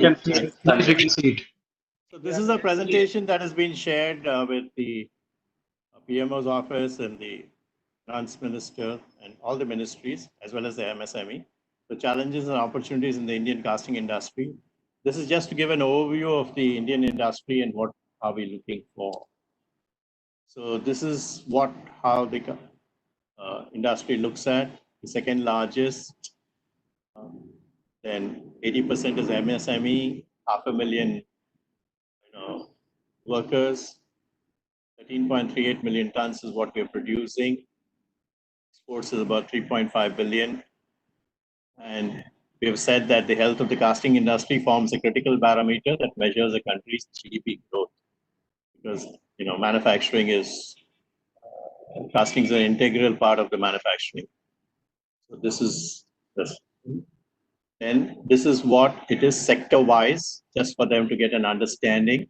can see it. Yes, we can see it. So this is a presentation that has been shared with the PMO's office and the Finance Minister and all the ministries, as well as the MSME. The challenges and opportunities in the Indian casting industry. This is just to give an overview of the Indian industry and what are we looking for. So this is how the industry looks at. The second largest, then 80% is MSME, 500,000 workers, 13.38 million tons is what we're producing. Exports is about 3.5 billion. And we have said that the health of the casting industry forms a critical barometer that measures a country's GDP growth. Because, manufacturing is, casting is an integral part of the manufacturing. So this is this. And this is what it is sector-wise, just for them to get an understanding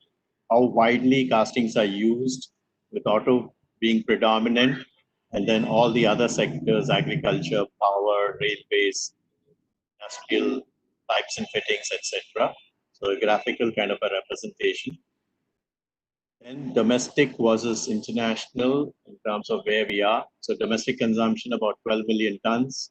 how widely castings are used, with auto being predominant, and then all the other sectors, agriculture, power, railways, industrial pipes and fittings, etc. So a graphical kind of a representation. And domestic versus international in terms of where we are. So domestic consumption about 12 million tons.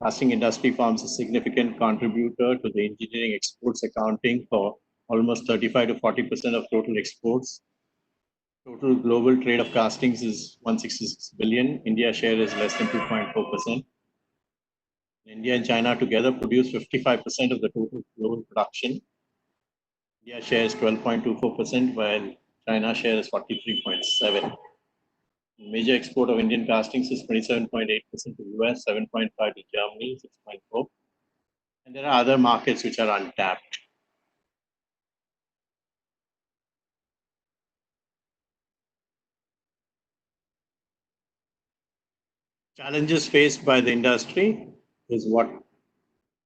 Casting industry forms a significant contributor to the engineering exports, accounting for almost 35 to 40% of total exports. Total global trade of castings is 166 billion. India share is less than 2.4%. India and China together produce 55% of the total global production. India share is 12.24%, while China share is 43.7%. Major export of Indian castings is 27.8% to US, 7.5% to Germany, 6.4%. And there are other markets which are untapped. Challenges faced by the industry is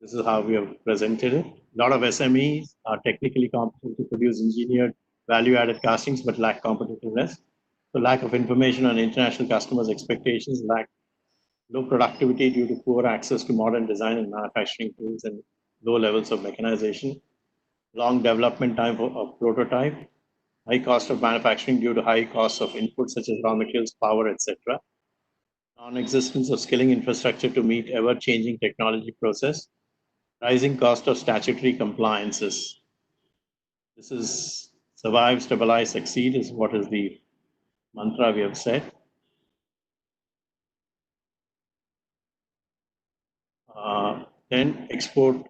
this is how we have presented it. A lot of SMEs are technically competent to produce engineered value-added castings, but lack competitiveness. So lack of information on international customers' expectations, low productivity due to poor access to modern design and manufacturing tools, and low levels of mechanization. Long development time of prototype, high cost of manufacturing due to high costs of inputs such as raw materials, power, etc. Non-existence of skilling infrastructure to meet ever-changing technology process. Rising cost of statutory compliances. This is survive, stabilize, succeed is what is the mantra we have set. Then exports,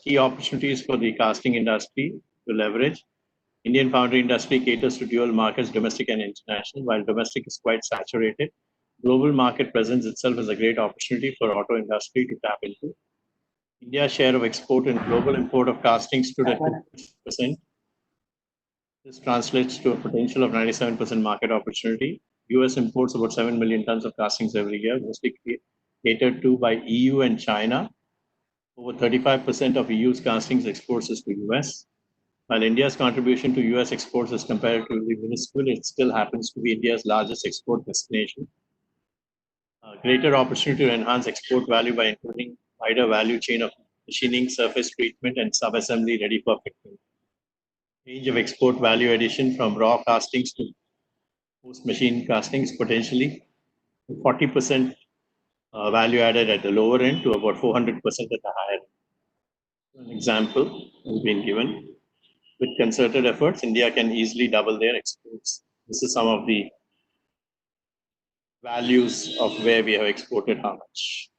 key opportunities for the casting industry to leverage. Indian foundry industry caters to dual markets, domestic and international. While domestic is quite saturated, global market presents itself as a great opportunity for auto industry to tap into. India's share of export and global import of castings stood at 50%. This translates to a potential of 97% market opportunity. US imports about 7 million tons of castings every year, mostly catered to by EU and China. Over 35% of EU's castings exports is to US. While India's contribution to US exports is comparatively minuscule, it still happens to be India's largest export destination. Greater opportunity to enhance export value by including wider value chain of machining, surface treatment, and sub-assembly ready for fitting. Range of export value addition from raw castings to post-machine castings, potentially 40% value added at the lower end to about 400% at the higher end. An example has been given. With concerted efforts, India can easily double their exports. This is some of the values of where we have exported how much.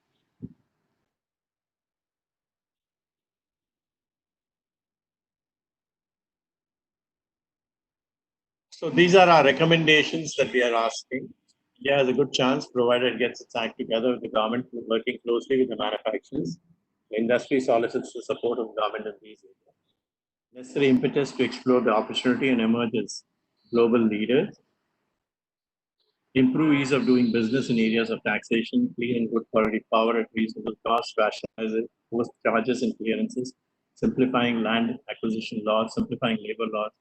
So these are our recommendations that we are asking. India has a good chance, provided it gets its act together with the government, working closely with the manufacturers. The industry solicits the support of the government in these areas. Necessary impetus to explore the opportunity and emerge as global leaders. Improve ease of doing business in areas of taxation, clean and good quality power at reasonable cost, rationalizing post charges and clearances, simplifying land acquisition laws, simplifying labor laws,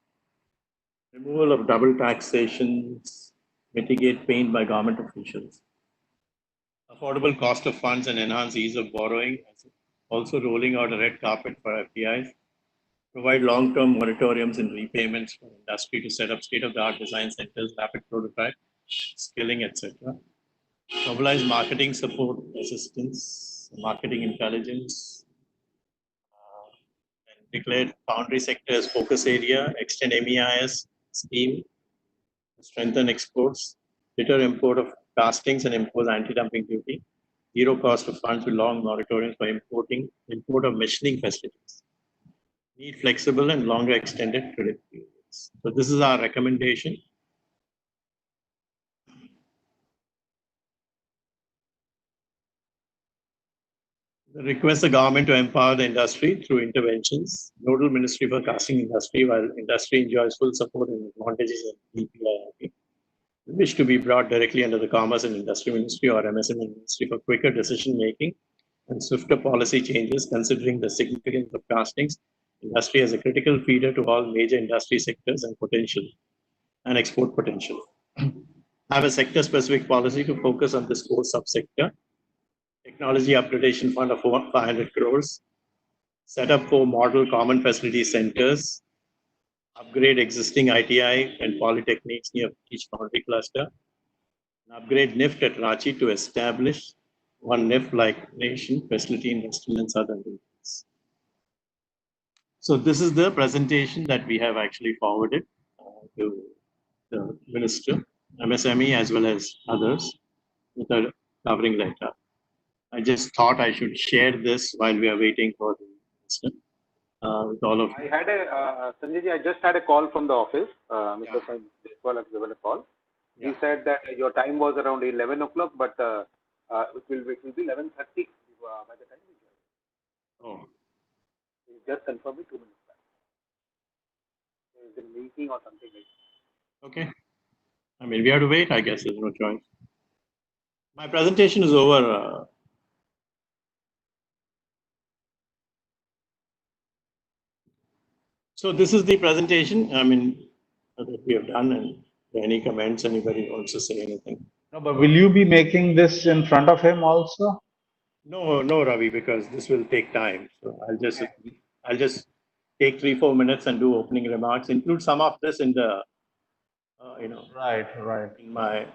removal of double taxations, mitigate pain by government officials. Affordable cost of funds and enhance ease of borrowing, also rolling out a red carpet for FDIs, provide long-term moratoriums and repayments for industry to set up state-of-the-art design centers, rapid prototype, skilling, etc. Mobilize marketing support assistance, marketing intelligence, and declare foundry sector as focus area, extend MEIS scheme, strengthen exports, deter import of castings and impose anti-dumping duty, zero cost of funds with long moratoriums for import of machining facilities. Need flexible and longer extended credit periods. So this is our recommendation. Request the government to empower the industry through interventions. Nodal Ministry for Casting Industry, while industry enjoys full support and advantages of DPIIP. We wish to be brought directly under the Commerce and Industry Ministry or MSME Ministry for quicker decision making and swifter policy changes, considering the significance of castings industry as a critical feeder to all major industry sectors and potential and export potential. Have a sector-specific policy to focus on this core subsector. Technology upgradation fund of 500 crores. Set up 4 model common facility centers. Upgrade existing ITI and polytechnics near each foundry cluster. And upgrade NIFT at Ranchi to establish one NIFT-like nation facility in Western and Southern regions. So this is the presentation that we have actually forwarded to the Minister, MSME as well as others with a covering letter. I just thought I should share this while we are waiting for the Minister with all of you. I had a, Sanjay ji, I just had a call from the office. Mr. Sanjay has given a call. Yeah. He said that your time was around 11 o'clock, but it will be 11:30 by the time we join. Oh, He just confirmed it 2 minutes back. There is a meeting or something like that. okay. I mean, we have to wait, I guess, there's no choice. My presentation is over. So this is the presentation, I mean, that we have done, and any comments, anybody wants to say anything? No, but will you be making this in front of him also? No, Ravi, because this will take time. So I'll just take 3-4 minutes and do opening remarks, include some of this in the, Right. in my,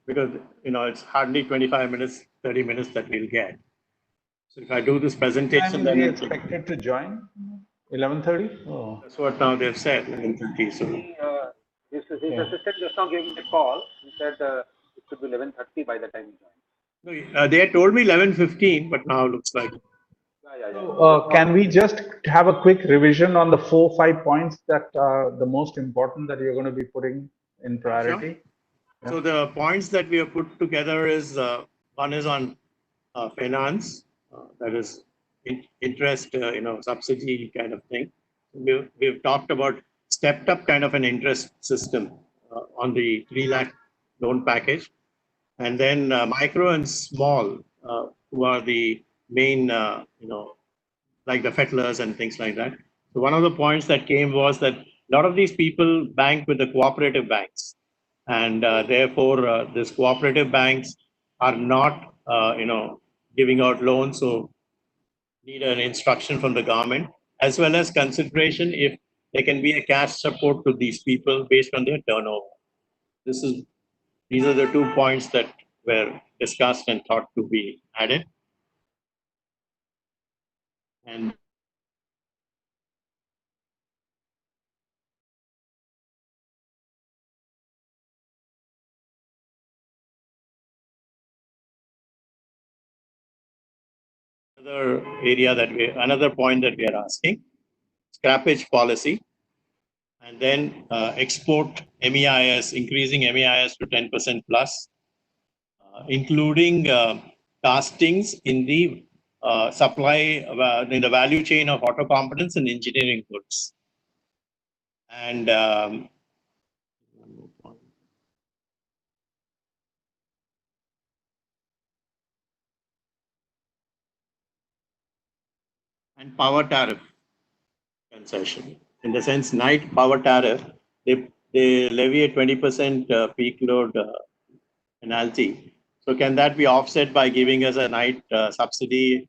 because, it's hardly 25 minutes, 30 minutes that we'll get. So if I do this presentation, Time then is he it's expected to join? 11:30? Oh. that's what now they've said, 11:30. So His assistant just now gave me a call. He said it could be 11:30 by the time he joins. no, they had told me 11:15, but now looks like. Yeah. So, can we just have a quick revision on the 4-5 points that are the most important that you're going to be putting in priority? Sure. So the points that we have put together is one is on finance, that is interest, subsidy kind of thing. We've talked about stepped up kind of an interest system on the 3 lakh loan package, and then micro and small, who are the main, like the fettlers and things like that. So one of the points that came was that a lot of these people bank with the cooperative banks, and therefore these cooperative banks are not, giving out loans, so need an instruction from the government, as well as consideration if there can be a cash support to these people based on their turnover. These are the 2 points that were discussed and thought to be added. And another point that we are asking, scrappage policy, and then export MEIS, increasing MEIS to 10% plus, including castings in the supply, in the value chain of auto components and engineering goods. And power tariff concession. In the sense, night power tariff, they levy a 20% peak load penalty. So can that be offset by giving us a night subsidy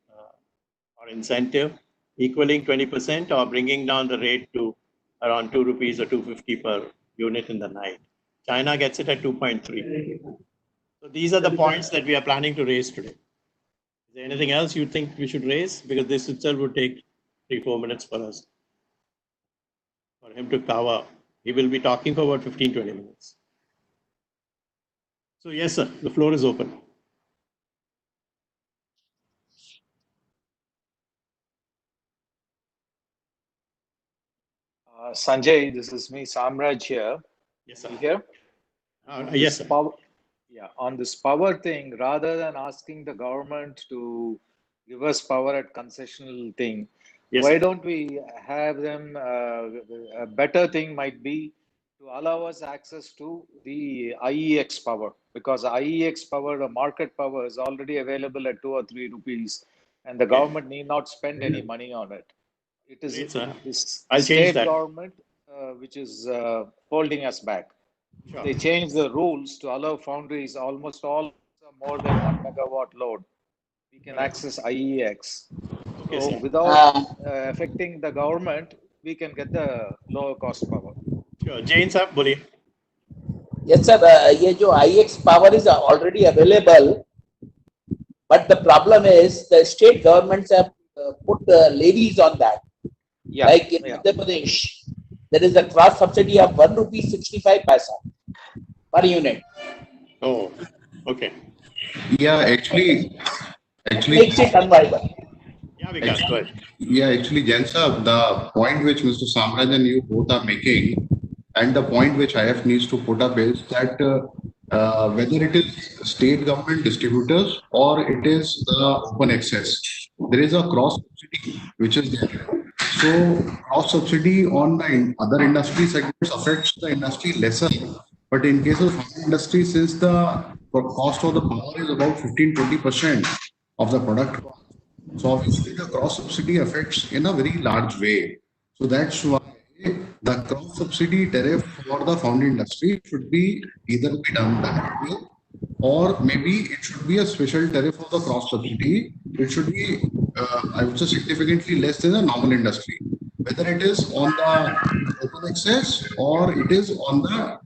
or incentive equaling 20% or bringing down the rate to around 2 rupees or 250 per unit in the night. China gets it at 2.3. So these are the points that we are planning to raise today. Is there anything else you think we should raise? Because this itself would take 3-4 minutes for us. For him to cover, he will be talking for about 15-20 minutes. So yes, sir, the floor is open. Sanjay, this is me, Samraj here. Yes, sir. You here? Yes, sir. Yeah, on this power thing, rather than asking the government to give us power at concessional thing, Yes, why sir. don't we have them, a better thing might be to allow us access to the IEX power, because IEX power, the market power is already available at 2 or 3 rupees and the government need not spend any money on it. It is Great, sir. this I'll change state that. government which is holding us back. Sure. They changed the rules to allow foundries almost all more than 1 megawatt load. We can access IEX. Okay, So sir. without affecting the government, we can get the lower cost power. Sure. Jain sir, बोलिए. Yes, sir. ये जो IEX power is already available, but the problem is the state governments have put levies on that. Yeah. Like in Madhya Pradesh, there is a cross subsidy of 1 rupee 65 paisa per unit. Oh, okay. Yeah, actually, Makes it unviable. Yeah, Vikas, go ahead. yeah, actually, Jensa, the point which Mr. Samraj and you both are making, and the point which IF needs to put up is that whether it is state government distributors or it is the open access, there is a cross subsidy which is there. So cross subsidy on the other industry segments affects the industry lesser. But in case of foundry industry, since the cost of the power is about 15-20% of the product cost, so obviously the cross subsidy affects in a very large way. So that's why the cross subsidy tariff for the foundry industry should be either be done that way, or maybe it should be a special tariff for the cross subsidy. It should be, I would say, significantly less than the normal industry, whether it is on the open access or it is on the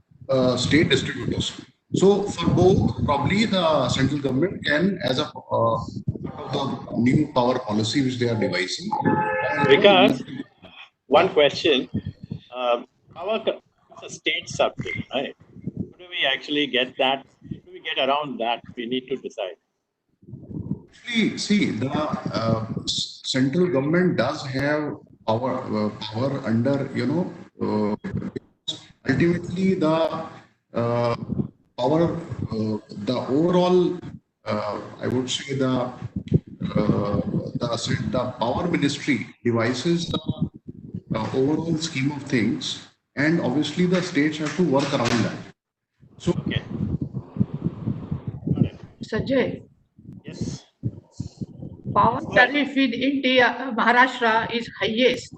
state distributors. So for both, probably the central government can, as a part of the new power policy which they are devising. Vikas, one question. Power is a state subject, right? How do we actually get that? How do we get around that? We need to decide. Actually, see, the central government does have power under, ultimately the power, the overall, I would say the power ministry devises the overall scheme of things, and obviously the states have to work around that. So, Okay. Sanjay, Yes. power tariff in India, Maharashtra is highest,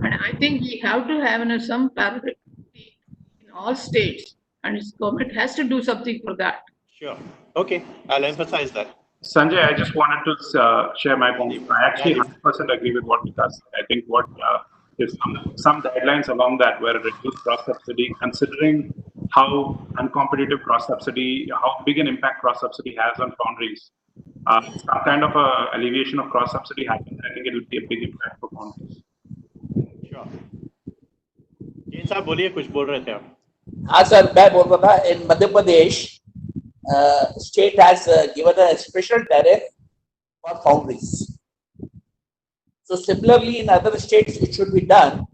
and I think we have to have some parity in all states, and its government has to do something for that. Sure. Okay. I'll emphasize that. Sanjay, I just wanted to share my point. I actually 100% agree with what Vikas said. I think what is some guidelines along that where reduce cross subsidy, considering how uncompetitive cross subsidy, how big an impact cross subsidy has on foundries. Some kind of alleviation of cross subsidy happens. I think it will be a big impact for foundries. Sure. Jain साहब बोलिए कुछ बोल रहे थे आप. हाँ sir, मैं बोल रहा था in Madhya Pradesh, state has given a special tariff for foundries. So similarly, in other states, it should be done.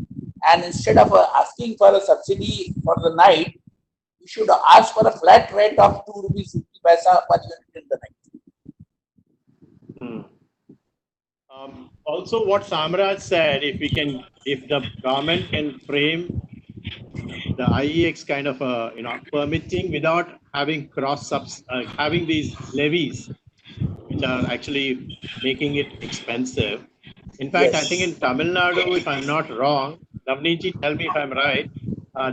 And instead of asking for a subsidy for the night, you should ask for a flat rate of 2 rupees 50 paisa per unit in the night. Also, what Samraj said, if the government can frame the IEX kind of permitting without having having these levies, which are actually making it expensive. In fact, Yes. I think in Tamil Nadu, if I'm not wrong, Navneet, tell me if I'm right.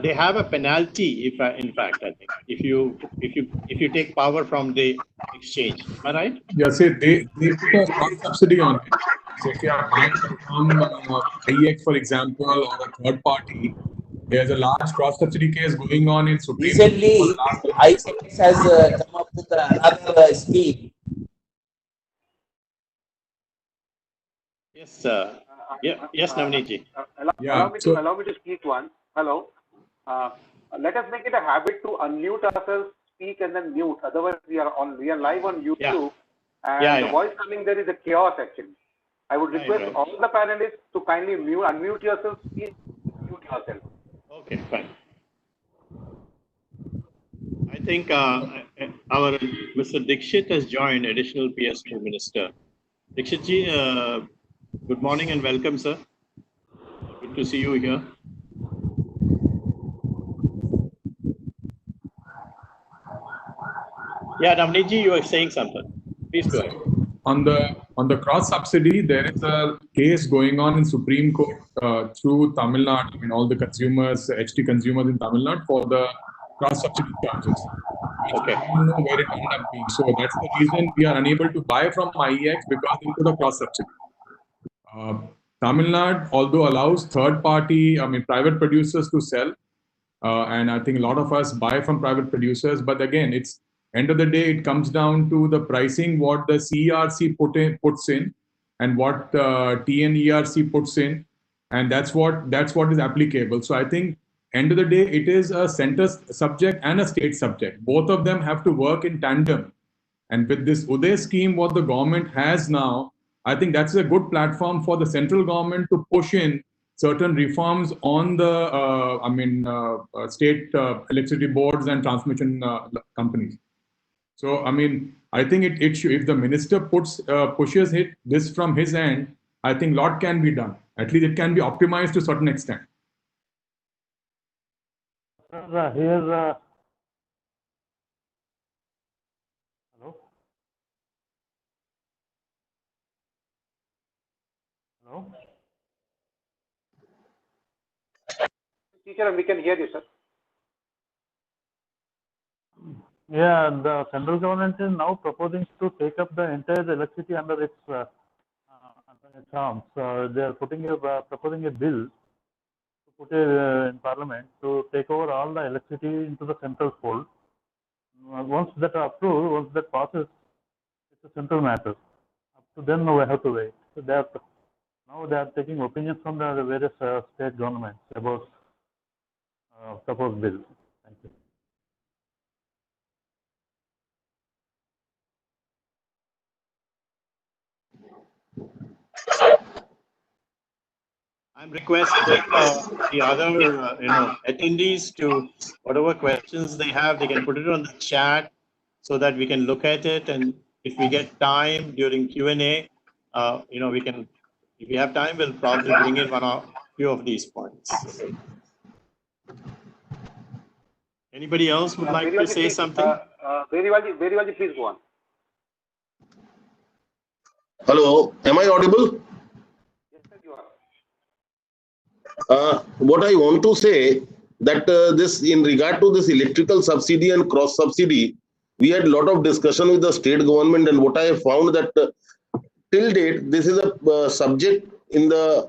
They have a penalty. In fact, I think if you take power from the exchange, am I right? Yeah, say they put a cross subsidy on it. So if you are buying from IEX, for example, or a third party, there's a large cross-subsidy case going on in Supreme Court for Recently, the last 2 years. IEX has come up with another scheme. Yes, yes, Navneet. Allow me to speak one. Hello. Let us make it a habit to unmute ourselves, speak, and then mute. Otherwise, we are live on YouTube, and the voice coming there is a chaos actually. I would request all the panelists to kindly unmute yourself, speak, mute yourself. Okay, fine. I think our Mr. Dixit has joined, additional PS2 Minister. Dixit ji, good morning and welcome, sir. Good to see you here. Yeah, Navneet ji, you are saying something. Please go ahead. On the cross subsidy, there is a case going on in Supreme Court through Tamil Nadu. I mean, all the consumers, HT consumers in Tamil Nadu for the cross subsidy charges. Okay. I don't know where it ended up being. So that's the reason we are unable to buy from IEX because into the cross subsidy. Tamil Nadu, although allows private producers to sell, and I think a lot of us buy from private producers. But again, it's end of the day, it comes down to the pricing, what the CERC puts in, and what TNERC puts in, and that's what is applicable. So I think end of the day, it is a center subject and a state subject. Both of them have to work in tandem. And with this Uday scheme, what the government has now, I think that's a good platform for the central government to push in certain reforms on the state electricity boards and transmission companies. So, I mean, I think it should, if the minister pushes this from his end, I think a lot can be done. At least it can be optimized to a certain extent. Hello. Hello. Teacher, we can hear you, sir. Yeah, the central government is now proposing to take up the entire electricity under its arms. They are proposing a bill to put in Parliament to take over all the electricity into the central fold. Once that are approved, once that passes, it's a central matter. Up to then, we have to wait. So now they are taking opinions from the various state governments about proposed bill. Thank you. I'm requesting the other attendees to, whatever questions they have, they can put it on the chat so that we can look at it, and if we get time during Q&A, we can, if we have time, we'll probably bring in few of these points. Anybody else would like to say something? Beriwaji, please go on. Hello, am I audible? Yes, sir, you are. What I want to say that this, in regard to this electrical subsidy and cross subsidy, we had a lot of discussion with the state government, and what I have found that till date, this is a subject in the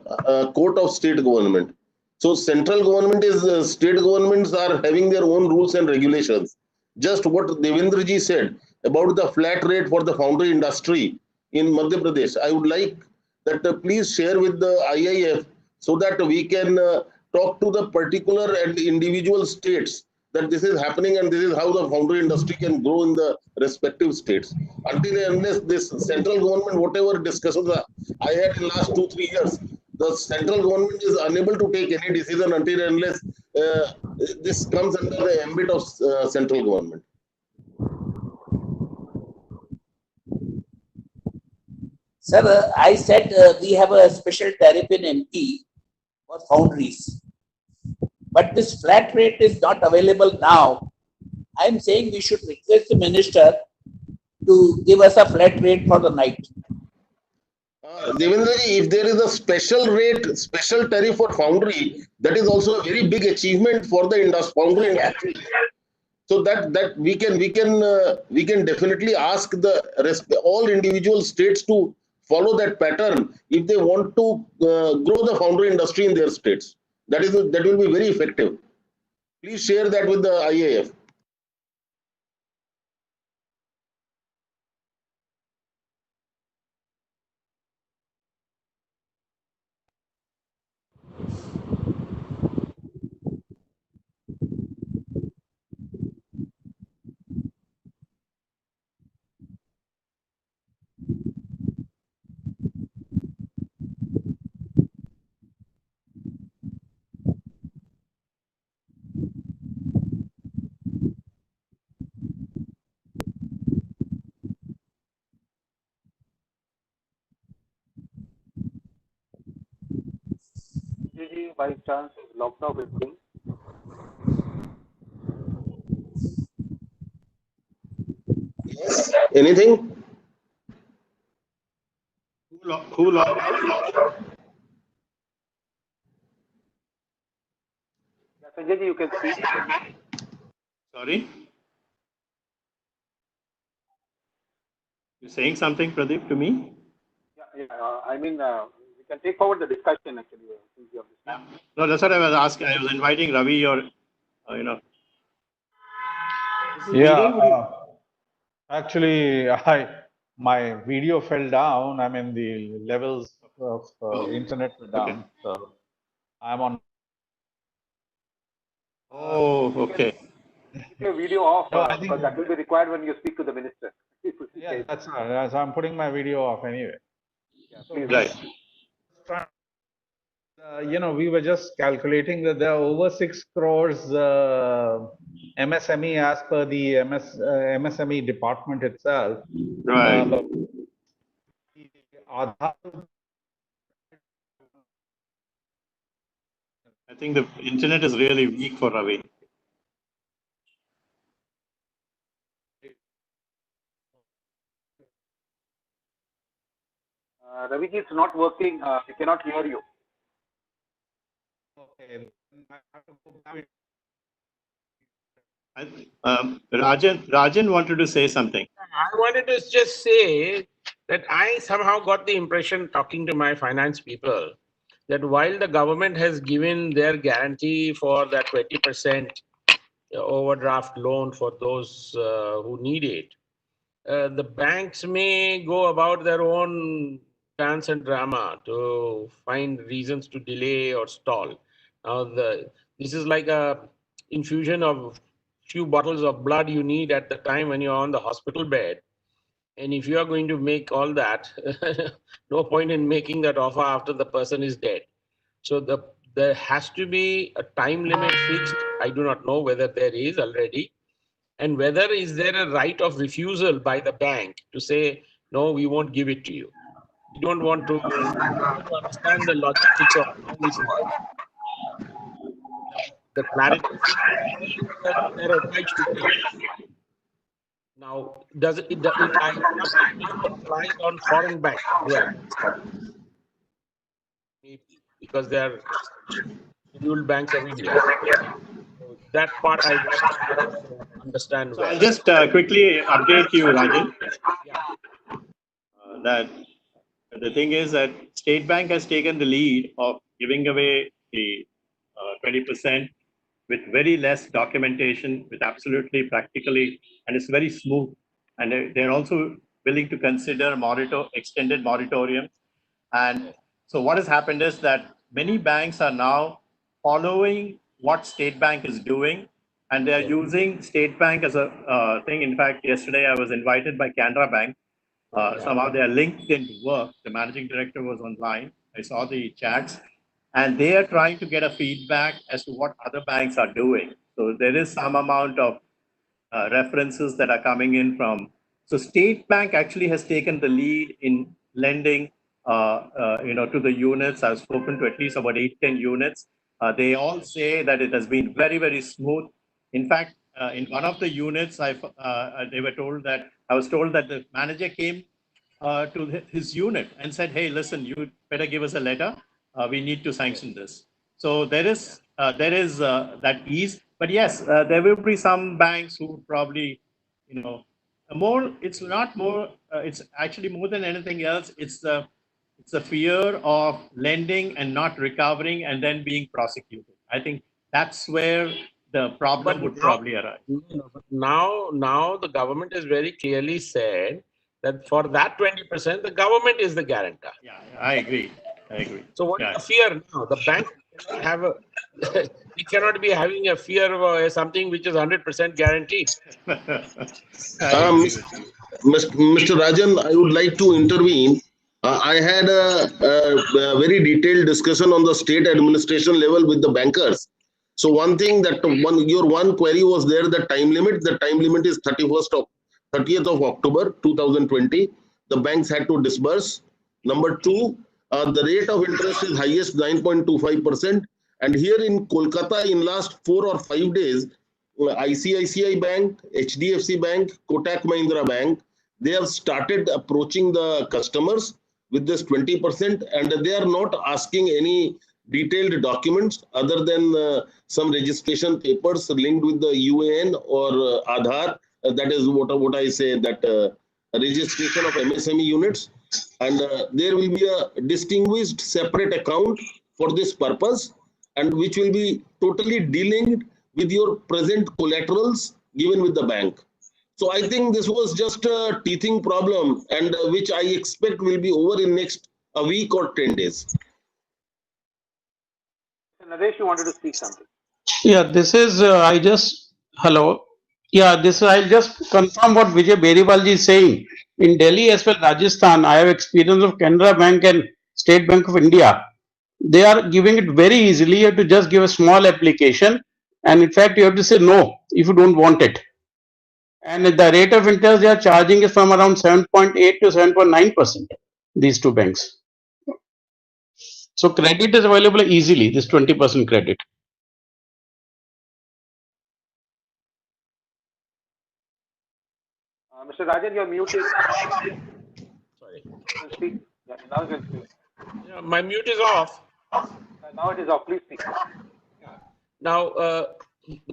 court of state government. So central government is, state governments are having their own rules and regulations. Just what Devendra ji said about the flat rate for the foundry industry in Madhya Pradesh, I would like that please share with the IIF so that we can talk to the particular and individual states that this is happening and this is how the foundry industry can grow in the respective states. Until and unless this central government, whatever discussions I had in last 2-3 years, the central government is unable to take any decision until and unless this comes under the ambit of central government. Sir, I said we have a special tariff in MP for foundries. But this flat rate is not available now. I am saying we should request the minister to give us a flat rate for the night. Devendra, if there is a special rate, special tariff for foundry, that is also a very big achievement for the foundry industry. So that we can definitely ask all individual states to follow that pattern if they want to grow the foundry industry in their states. That will be very effective. Please share that with the IAF. Gigi, by chance, locked off his thing. Anything? Who locked out? Yeah, Sanjay ji, you can speak. Sorry? You're saying something, Pradeep, to me? Yeah, I mean, we can take forward the discussion actually. Since you have this. Yeah. No, that's what I was asking. I was inviting Ravi or, you know. Yeah, actually, my video fell down. I mean, the levels of internet were down. So I'm on. Oh, okay. Keep your video off No, I think because that will be required when you speak to the minister. Yeah, that's right. So I'm putting my video off anyway. Yeah, So please. Right. you know, we were just calculating that there are over 6 crores MSME as per the MSME department itself. Right. But Aadhaar, I think the internet is really weak for Ravi. Raviji, it's not working. We cannot hear you. okay. Rajan wanted to say something. I wanted to just say that I somehow got the impression, talking to my finance people, that while the government has given their guarantee for that 20% overdraft loan for those who need it, the banks may go about their own dance and drama to find reasons to delay or stall. Now, this is like a infusion of few bottles of blood you need at the time when you're on the hospital bed. And if you are going to make all that, no point in making that offer after the person is dead. So there has to be a time limit fixed. I do not know whether there is already. And whether is there a right of refusal by the bank to say, no, we won't give it to you. You don't want to understand the logistics of how this works. The clarity they're obliged to give. Now, does it apply on foreign banks as well? Because they are scheduled banks of India. So that part I don't understand well. I'll just quickly update you, Rajan. Yeah. That the thing is that State Bank has taken the lead of giving away the 20% with very less documentation, with absolutely practically, and it's very smooth. And they're also willing to consider extended moratorium. And so what has happened is that many banks are now following what State Bank is doing, and they are using State Bank as a thing. In fact, yesterday I was invited by Canara Bank. Somehow they are linked into work. The managing director was online. I saw the chats, and they are trying to get a feedback as to what other banks are doing. So there is some amount of references that are coming in from. So State Bank actually has taken the lead in lending, to the units. I've spoken to at least about 8-10 units. They all say that it has been very, very smooth. In fact, in one of the units, I was told that the manager came to his unit and said, "Hey, listen, you better give us a letter. We need to sanction this." So there is that ease. But yes, there will be some banks who probably, more. It's not more. It's actually more than anything else. It's the It's the fear of lending and not recovering and then being prosecuted. I think that's where the problem would probably arise. Now the government has very clearly said that for that 20%, the government is the guarantor. Yeah, I agree. So what is the fear now? The bank cannot have a, we cannot be having a fear of something which is 100% guaranteed. Mr. Rajan, I would like to intervene. I had a very detailed discussion on the state administration level with the bankers. So one thing that your one query was there, the time limit. The time limit is 30th of October 2020. The banks had to disburse. Number two, the rate of interest is highest 9.25%. And here in Kolkata, in last 4 or 5 days, ICICI Bank, HDFC Bank, Kotak Mahindra Bank, they have started approaching the customers with this 20%, and they are not asking any detailed documents other than some registration papers linked with the UAN or Aadhaar. That is what I say, that registration of MSME units. And there will be a distinguished separate account for this purpose, and which will be totally delinked with your present collaterals given with the bank. So I think this was just a teething problem, and which I expect will be over in next a week or 10 days. Nadesh, you wanted to speak something? Yeah, this is, hello. Yeah, I'll just confirm what Vijay Berivalji is saying. In Delhi as well, Rajasthan, I have experience of Canara Bank and State Bank of India. They are giving it very easily. You have to just give a small application. And in fact, you have to say no if you don't want it. And the rate of interest they are charging is from around 7.8 to 7.9%, these two banks. So credit is available easily, this 20% credit. Mr. Rajan, you're muted. Sorry. Speak. Yeah, now you can speak. Yeah, my mute is off. Now it is off. Please speak. Now,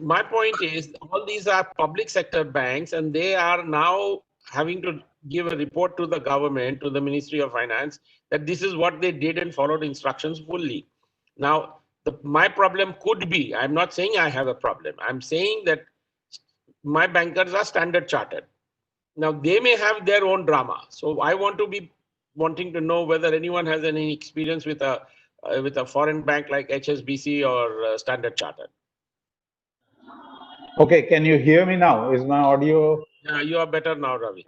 my point is, all these are public sector banks, and they are now having to give a report to the government, to the Ministry of Finance, that this is what they did and followed instructions fully. Now, my problem could be, I'm not saying I have a problem. I'm saying that my bankers are Standard Chartered. Now, they may have their own drama. So I want to be wanting to know whether anyone has any experience with a foreign bank like HSBC or Standard Chartered. Okay, can you hear me now? Is my audio? Yeah, you are better now, Ravi.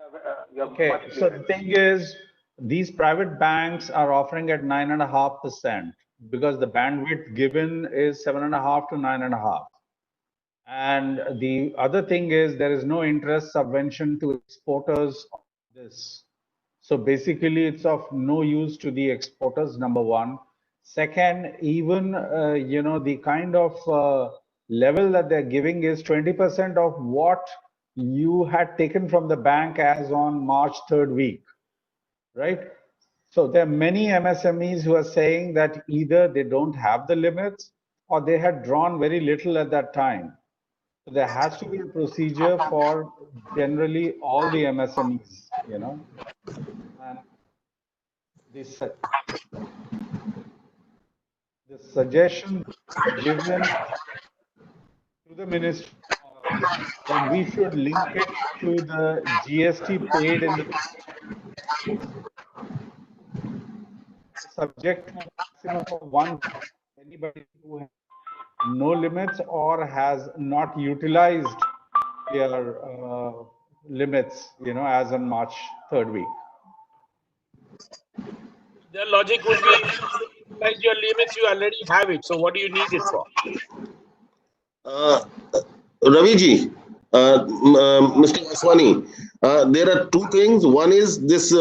Okay, so the thing is, these private banks are offering at 9.5% because the bandwidth given is 7.5 to 9.5. And the other thing is there is no interest subvention to exporters of this. So basically it's of no use to the exporters, number one. Second, even, the kind of level that they're giving is 20% of what you had taken from the bank as on March 3rd week, right? So there are many MSMEs who are saying that either they don't have the limits or they had drawn very little at that time. So there has to be a procedure for generally all the MSMEs, and the suggestion given to the ministry that we should link it to the GST paid in the subject to maximum of one. Anybody who has no limits or has not utilized their limits, as on March 3rd week. Their logic would be, like your limits, you already have it. So what do you need it for? Raviji, Mr. Aswani, there are two things. One is this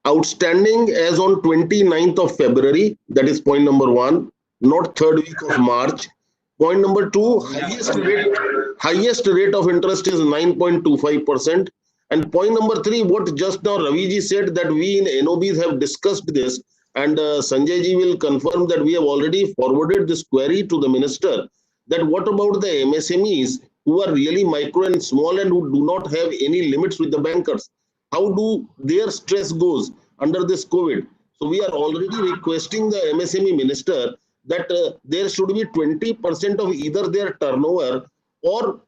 outstanding as on 29th of February. That is point number one, not 3rd week of March. Point number two, highest rate of interest is 9.25%. And point number three, what just now Raviji said, that we in NOBs have discussed this, and Sanjay ji will confirm that we have already forwarded this query to the minister, that what about the MSMEs who are really micro and small and who do not have any limits with the bankers? How do their stress goes under this COVID? So we are already requesting the MSME minister that there should be 20% of either their turnover or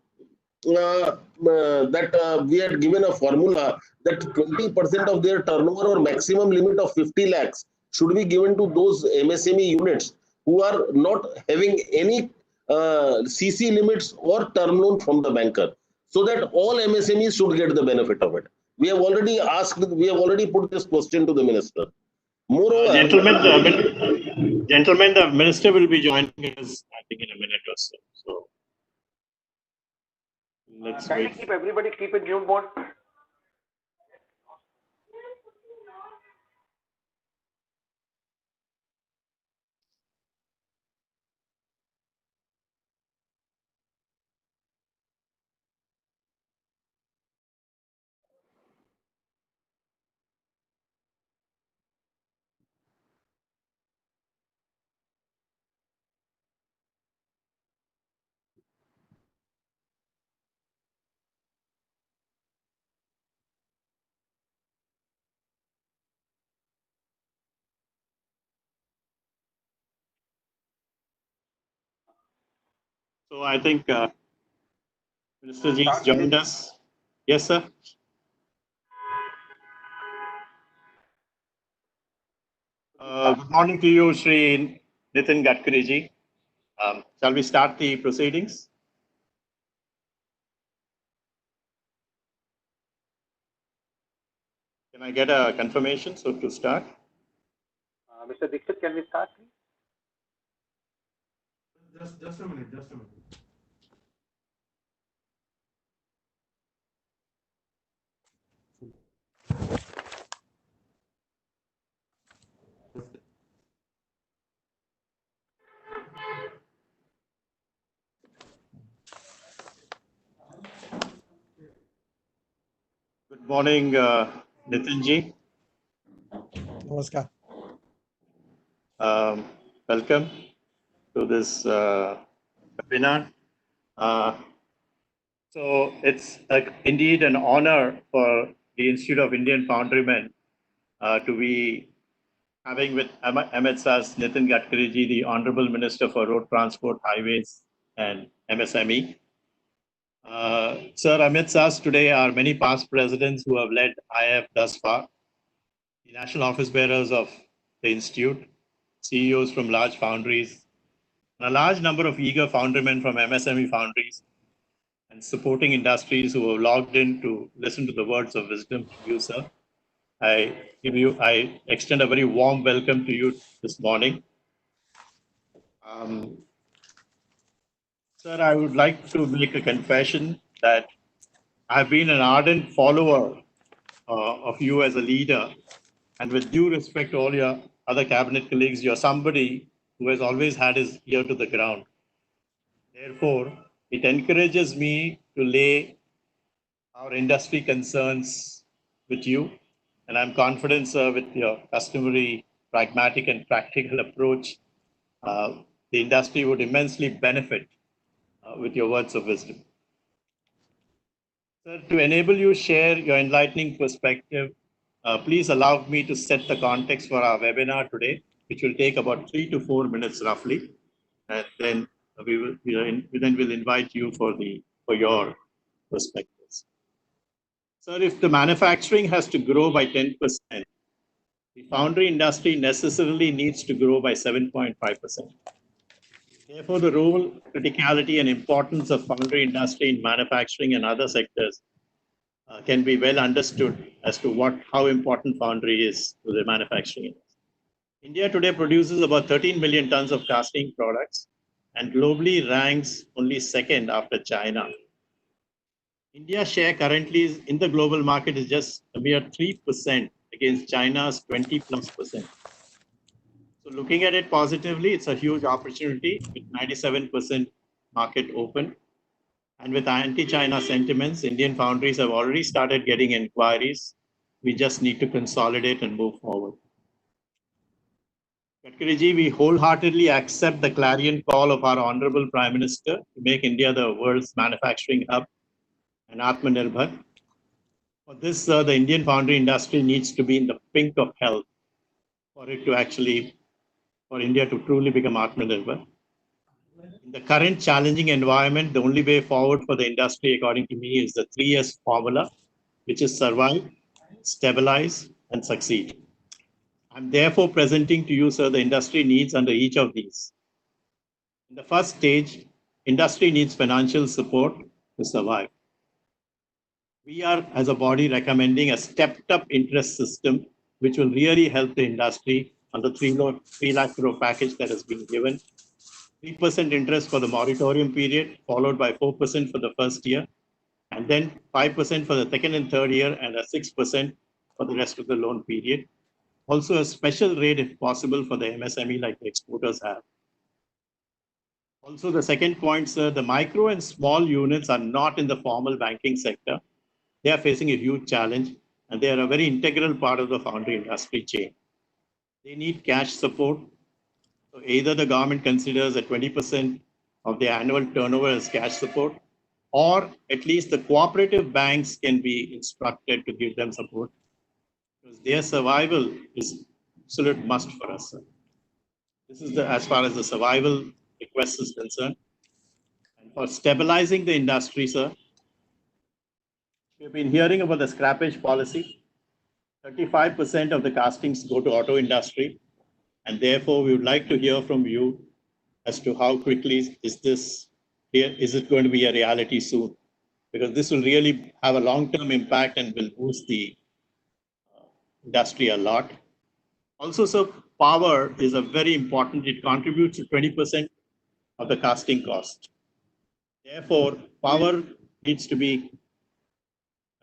that we had given a formula that 20% of their turnover or maximum limit of 50 lakhs should be given to those MSME units who are not having any CC limits or term loan from the banker, so that all MSMEs should get the benefit of it. We have already put this question to the minister. Moreover, gentlemen, the minister will be joining us, I think, in a minute or so. So let's Can you wait. keep everybody keep in mute mode? So I think Minister Ji has joined us. Yes, sir. Good morning to you, Shri Nitin Gadkari Ji. Shall we start the proceedings? Can I get a confirmation so to start? Mr. Dixit, can we start, please? Just a minute. Good morning, Nitin Ji. Namaskar. Welcome to this webinar. So it's indeed an honor for the Institute of Indian Foundrymen to be having with amidst us Nitin Gadkari Ji, the Honorable Minister for Road Transport, Highways and MSME. Sir, amidst us today are many past presidents who have led IF thus far, the national office bearers of the Institute, CEOs from large foundries, and a large number of eager foundrymen from MSME foundries and supporting industries who have logged in to listen to the words of wisdom from you, sir. I extend a very warm welcome to you this morning. Sir, I would like to make a confession that I've been an ardent follower of you as a leader, and with due respect to all your other cabinet colleagues, you're somebody who has always had his ear to the ground. Therefore, it encourages me to lay our industry concerns with you, and I'm confident, sir, with your customary pragmatic and practical approach, the industry would immensely benefit with your words of wisdom. Sir, to enable you share your enlightening perspective, please allow me to set the context for our webinar today, which will take about 3 to 4 minutes roughly, and then we'll invite you for your perspectives. Sir, if the manufacturing has to grow by 10%, the foundry industry necessarily needs to grow by 7.5%. Therefore, the role, criticality, and importance of foundry industry in manufacturing and other sectors can be well understood as to how important foundry is to the manufacturing industry. India today produces about 13 million tons of casting products and globally ranks only second after China. India's share currently in the global market is just a mere 3% against China's 20+%. So looking at it positively, it's a huge opportunity with 97% market open. And with anti-China sentiments, Indian foundries have already started getting inquiries. We just need to consolidate and move forward. Gadkari ji, we wholeheartedly accept the clarion call of our Honorable Prime Minister to make India the world's manufacturing hub and Atmanirbhar. For this, the Indian foundry industry needs to be in the pink of health. for it to actually, for India to truly become Atmanirbhar. In the current challenging environment, the only way forward for the industry, according to me, is the 3S formula, which is survive, stabilize, and succeed. I'm therefore presenting to you, sir, the industry needs under each of these. In the first stage, industry needs financial support to survive. We are, as a body, recommending a stepped-up interest system, which will really help the industry on the 3 lakh crore package that has been given. 3% interest for the moratorium period, followed by 4% for the first year, and then 5% for the second and third year, and a 6% for the rest of the loan period. Also, a special rate, if possible, for the MSME like the exporters have. Also, the second point, sir, the micro and small units are not in the formal banking sector. They are facing a huge challenge, and they are a very integral part of the foundry industry chain. They need cash support. So either the government considers that 20% of their annual turnover as cash support, or at least the cooperative banks can be instructed to give them support, because their survival is absolute must for us, sir. This is as far as the survival request is concerned. And for stabilizing the industry, sir, we've been hearing about the scrappage policy. 35% of the castings go to auto industry, and therefore we would like to hear from you as to how quickly is it going to be a reality soon? Because this will really have a long-term impact and will boost the industry a lot. Also, sir, power is a very important. It contributes to 20% of the casting cost. Therefore, power needs to be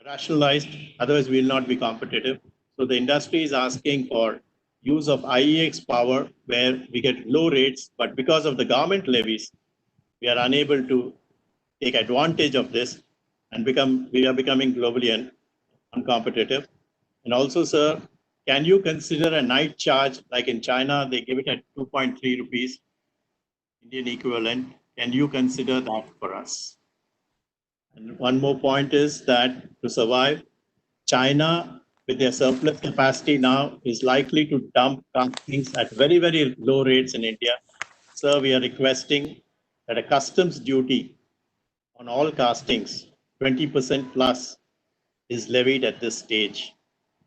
rationalized, otherwise we will not be competitive. So the industry is asking for use of IEX power where we get low rates, but because of the government levies, we are unable to take advantage of this and we are becoming globally uncompetitive. And also, sir, can you consider a night charge like in China, they give it at 2.3 rupees, Indian equivalent. Can you consider that for us? And one more point is that to survive, China, with their surplus capacity now, is likely to dump castings at very, very low rates in India. Sir, we are requesting that a customs duty on all castings, 20% plus, is levied at this stage.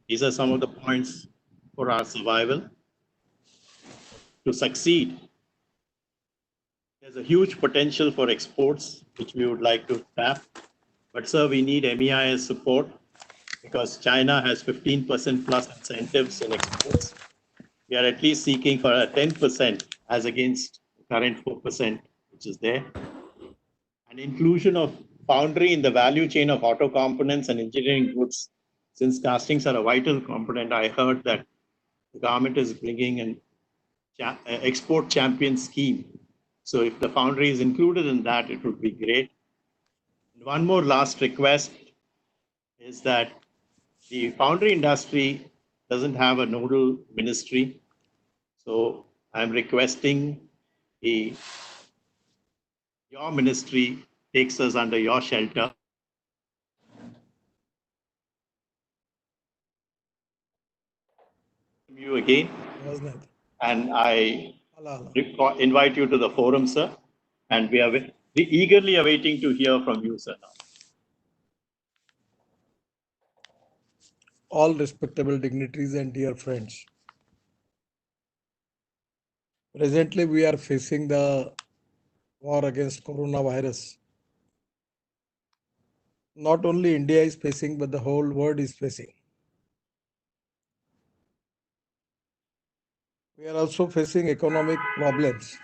These are some of the points for our survival. To succeed, there's a huge potential for exports, which we would like to tap. But sir, we need MEIS support because China has 15% plus incentives in exports. We are at least seeking for a 10% as against the current 4%, which is there. An inclusion of foundry in the value chain of auto components and engineering goods. Since castings are a vital component, I heard that the government is bringing an export champion scheme. So if the foundry is included in that, it would be great. And one more last request is that the foundry industry doesn't have a nodal ministry. So I'm requesting your ministry takes us under your shelter. You again. And I invite you to the forum, sir. And we are eagerly awaiting to hear from you, sir. Now. All respectable dignitaries and dear friends. Presently, we are facing the war against coronavirus. Not only India is facing, but the whole world is facing. We are also facing economic problems.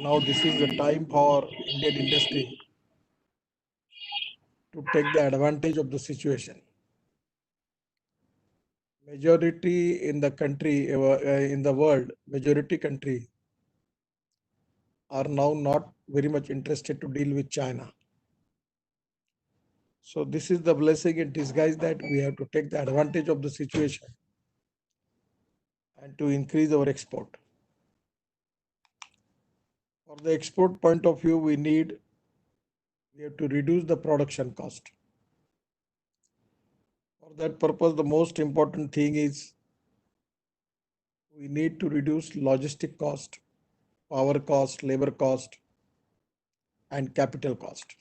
Now, this is the time for Indian industry to take the advantage of the situation. Majority in the country, in the world, majority country are now not very much interested to deal with China. So this is the blessing in disguise that we have to take the advantage of the situation and to increase our export. For the export point of view, we have to reduce the production cost. For For that purpose, the most important thing is we need to reduce logistic cost, power cost, labor cost, and capital cost.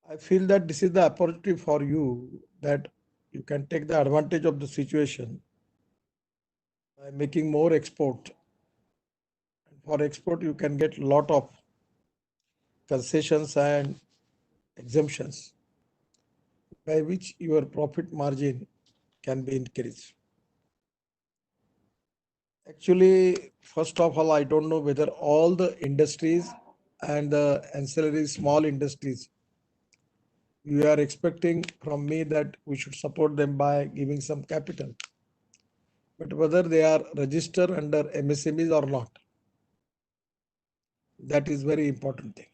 I feel that this is the opportunity for you that you can take the advantage of the situation by making more export. And for export, you can get a lot of concessions and exemptions by which your profit margin can be increased. Actually, first of all, I don't know whether all the industries and the ancillary small industries, you are expecting from me that we should support them by giving some capital. But whether they are registered under MSMEs or not, that is very important thing.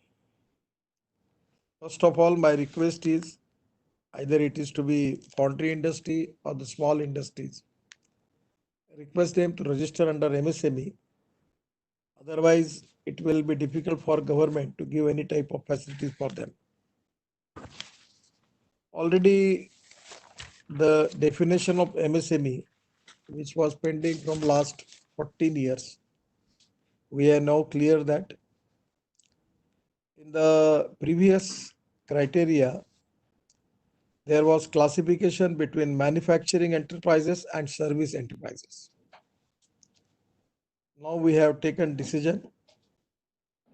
First of all, my request is either it is to be foundry industry or the small industries. Request them to register under MSME. Otherwise, it will be difficult for government to give any type of facilities for them. Already the definition of MSME, which was pending from last 14 years, we are now clear that in the previous criteria, there was classification between manufacturing enterprises and service enterprises. Now we have taken decision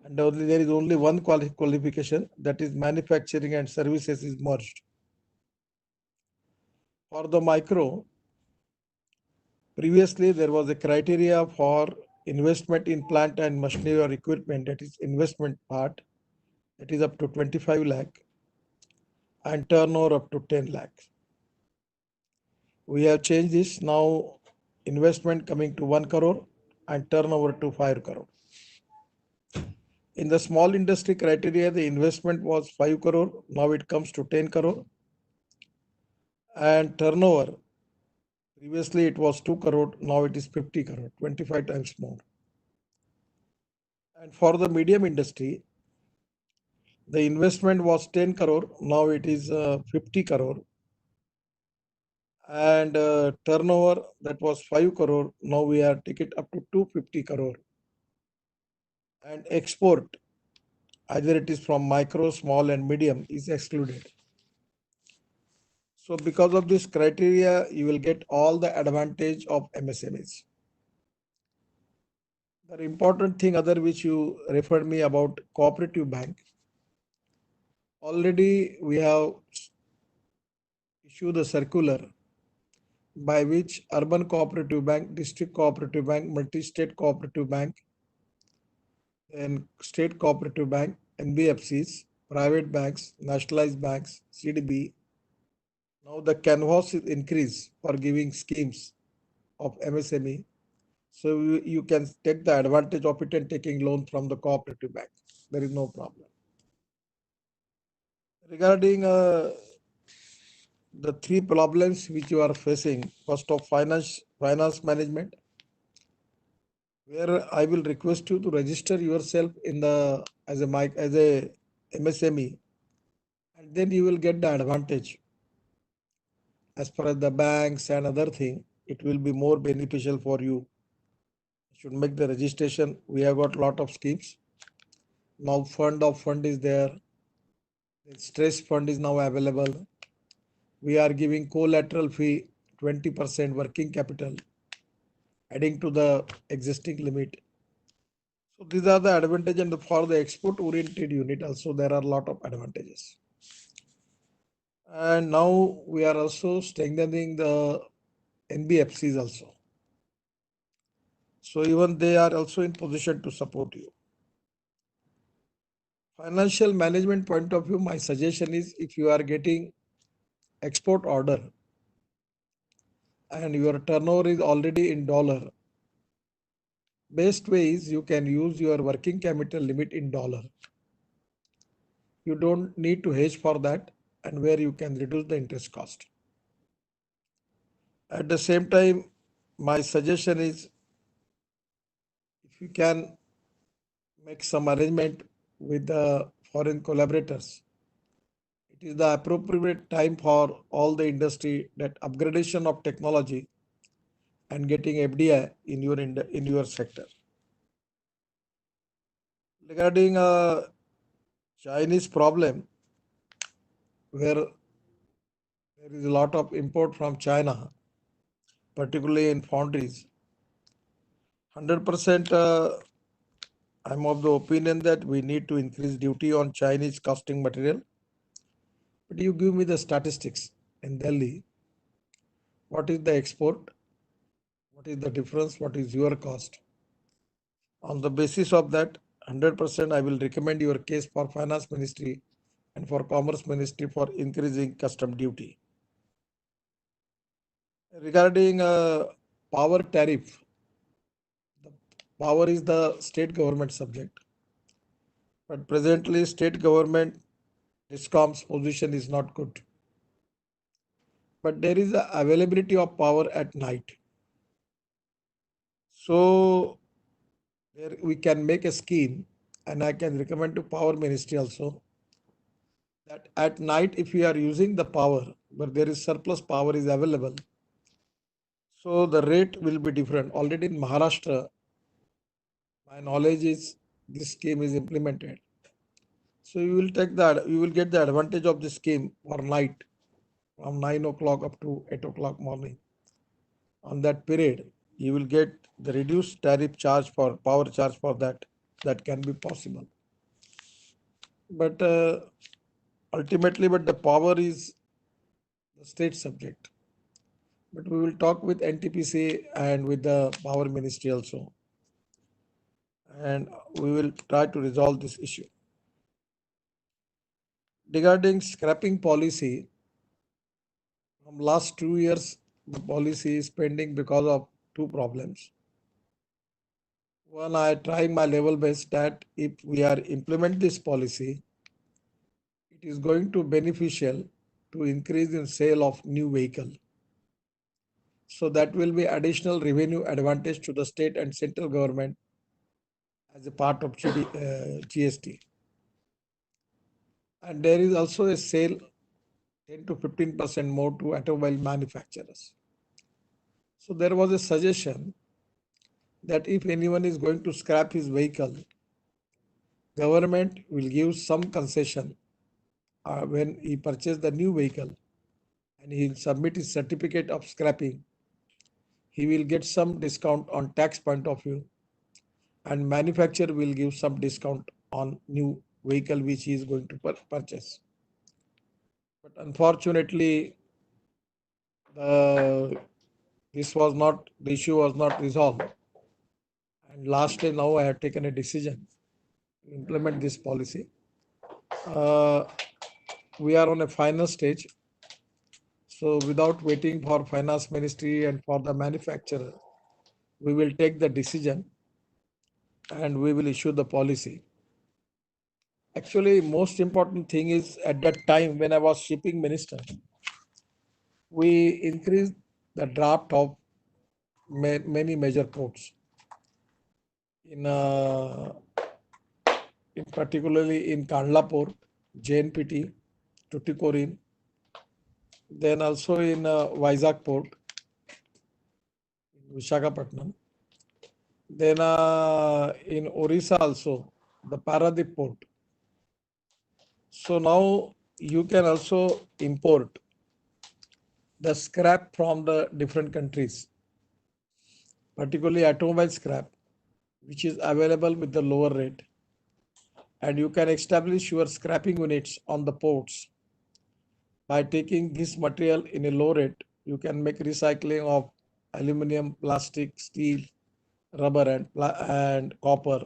and there is only one qualification, that is manufacturing and services is merged. For the micro, previously there was a criteria for investment in plant and machinery or equipment, that is investment part, that is up to 25 lakh and turnover up to 10 lakh. We have changed this now, investment coming to 1 crore and turnover to 5 crore. In the small industry criteria, the investment was 5 crore, now it comes to 10 crore. And turnover, previously it was 2 crore, now it is 50 crore, 25 times more. And for the medium industry, the investment was 10 crore, now it is 50 crore. And turnover, that was 5 crore, now we are taking it up to 250 crore. And export, either it is from micro, small and medium, is excluded. So because of this criteria, you will get all the advantage of MSMEs. The important thing other which you referred me about cooperative bank, already we have issued a circular by which urban cooperative bank, district cooperative bank, multi-state cooperative bank, and state cooperative bank, NBFCs, private banks, nationalized banks, CDB. Now the canvas is increased for giving schemes of MSME. So you can take the advantage of it and taking loan from the cooperative bank. There is no problem. Regarding the three problems which you are facing, first of finance management, where I will request you to register yourself in the as a MSME, and then you will get the advantage. As far as the banks and other thing, it will be more beneficial for you. You should make the registration. We have got a lot of schemes. Now fund is there. The stress fund is now available. We are giving collateral fee 20% working capital, adding to the existing limit. So these are the advantages, and for the export oriented unit also there are a lot of advantages. And now we are also strengthening the NBFCs also. So even they are also in position to support you. Financial management point of view, my suggestion is if you are getting export order and your turnover is already in dollar, best way is you can use your working capital limit in dollar. You don't need to hedge for that, and where you can reduce the interest cost. At the same time, my suggestion is if you can make some arrangement with the foreign collaborators, it is the appropriate time for all the industry that upgradation of technology and getting FDI in your sector. Regarding Chinese problem, where there is a lot of import from China, particularly in foundries, 100% I'm of the opinion that we need to increase duty on Chinese casting material. But you give me the statistics in Delhi. What is the export? What is the difference? What is your cost? On the basis of that, 100% I will recommend your case for Finance Ministry and for Commerce Ministry for increasing custom duty. Regarding power tariff, the power is the state government subject. But presently, state government DISCOM's position is not good. But there is a availability of power at night. So there we can make a scheme, and I can recommend to Power Ministry also that at night, if we are using the power, but there is surplus power is available, so the rate will be different. Already in Maharashtra, my knowledge is this scheme is implemented. So you will get the advantage of this scheme for night from 9 o'clock up to 8 o'clock morning. On that period, you will get the reduced tariff charge for power charge for that. That can be possible. But ultimately, but the power is the state subject. But we will talk with NTPC and with the Power Ministry also. And we will try to resolve this issue. Regarding scrapping policy, from last 2 years, the policy is pending because of two problems. One, I try my level best that if we are implement this policy, it is going to beneficial to increase in sale of new vehicle. So that will be additional revenue advantage to the state and central government as a part of GST. And there is also a sale 10 to 15% more to automobile manufacturers. So there was a suggestion that if anyone is going to scrap his vehicle, government will give some concession when he purchased the new vehicle and he will submit his certificate of scrapping. He will get some discount on tax point of view, and manufacturer will give some discount on new vehicle which he is going to purchase. But unfortunately, the issue was not resolved. And lastly, now I have taken a decision to implement this policy. We are on a final stage. So without waiting for Finance Ministry and for the manufacturer, we will take the decision and we will issue the policy. Actually, most important thing is at that time when I was shipping minister, we increased the draft of many major ports. In particularly in Kandla port, JNPT, Tuticorin, then also in Vizag port, Visakhapatnam, then in Orissa also, the Paradip port. So now you can also import the scrap from the different countries, particularly automobile scrap, which is available with the lower rate. And you can establish your scrapping units on the ports. By taking this material in a low rate, you can make recycling of aluminum, plastic, steel, rubber and copper.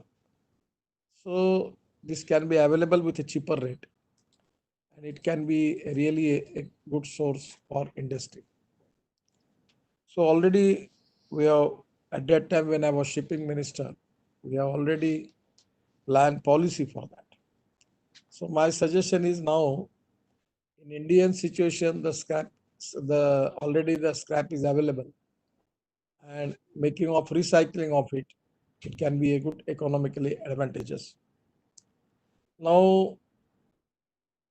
So this can be available with a cheaper rate. And it can be really a good source for industry. So already we have, at that time when I was shipping minister, we have already planned policy for that. So my suggestion is now, in Indian situation, already the scrap is available, and making of recycling of it can be a good economically advantageous. Now,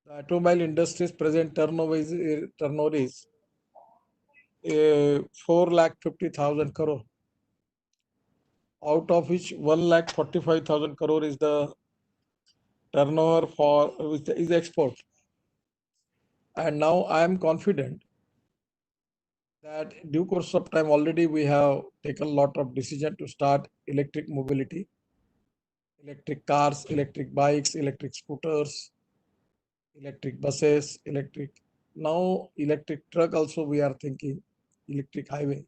The automobile industry's present turnover is 4,50,000 crore, out of which 1,45,000 crore is the turnover for is export. And now I am confident that due course of time already we have taken a lot of decision to start electric mobility, electric cars, electric bikes, electric scooters, electric buses, now electric truck also we are thinking, electric highway.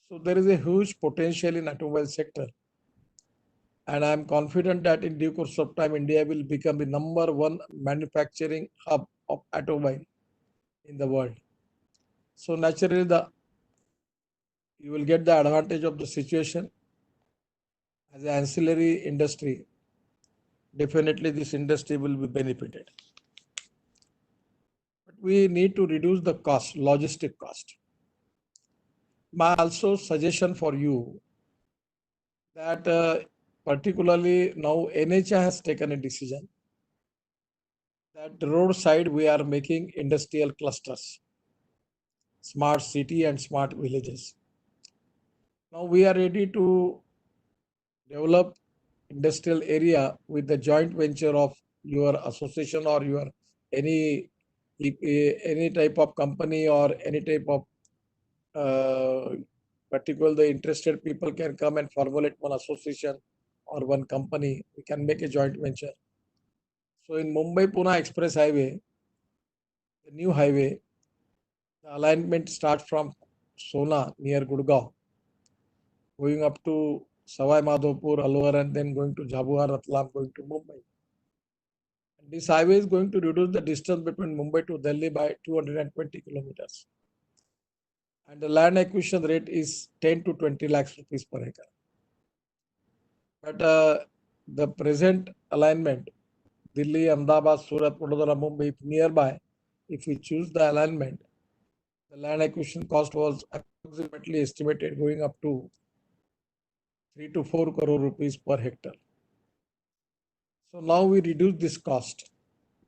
So there is a huge potential in automobile sector. And I am confident that in due course of time, India will become the #1 manufacturing hub of automobile in the world. So naturally, you will get the advantage of the situation as an ancillary industry. Definitely, this industry will be benefited. But we need to reduce the cost, logistic cost. My also suggestion for you that particularly now NHA has taken a decision that the roadside we are making industrial clusters, smart city and smart villages. Now we are ready to develop industrial area with the joint venture of your association or your any type of company or any type of particularly the interested people can come and formulate one association or one company. We can make a joint venture. So in Mumbai-Pune Express Highway, the new highway, the alignment starts from Sona near Gurgaon, going up to Savai Madhopur, Alwar, and then going to Jhabua, Ratlam, going to Mumbai. And this highway is going to reduce the distance between Mumbai to Delhi by 220 kilometers. And the land acquisition rate is 10 to 20 lakhs rupees per acre. But the present alignment, Delhi, Ahmedabad, Surat, Vadodara, Mumbai, if nearby, if we choose the alignment, the land acquisition cost was approximately estimated going up to 3 to 4 crore rupees per hectare. So now we reduce this cost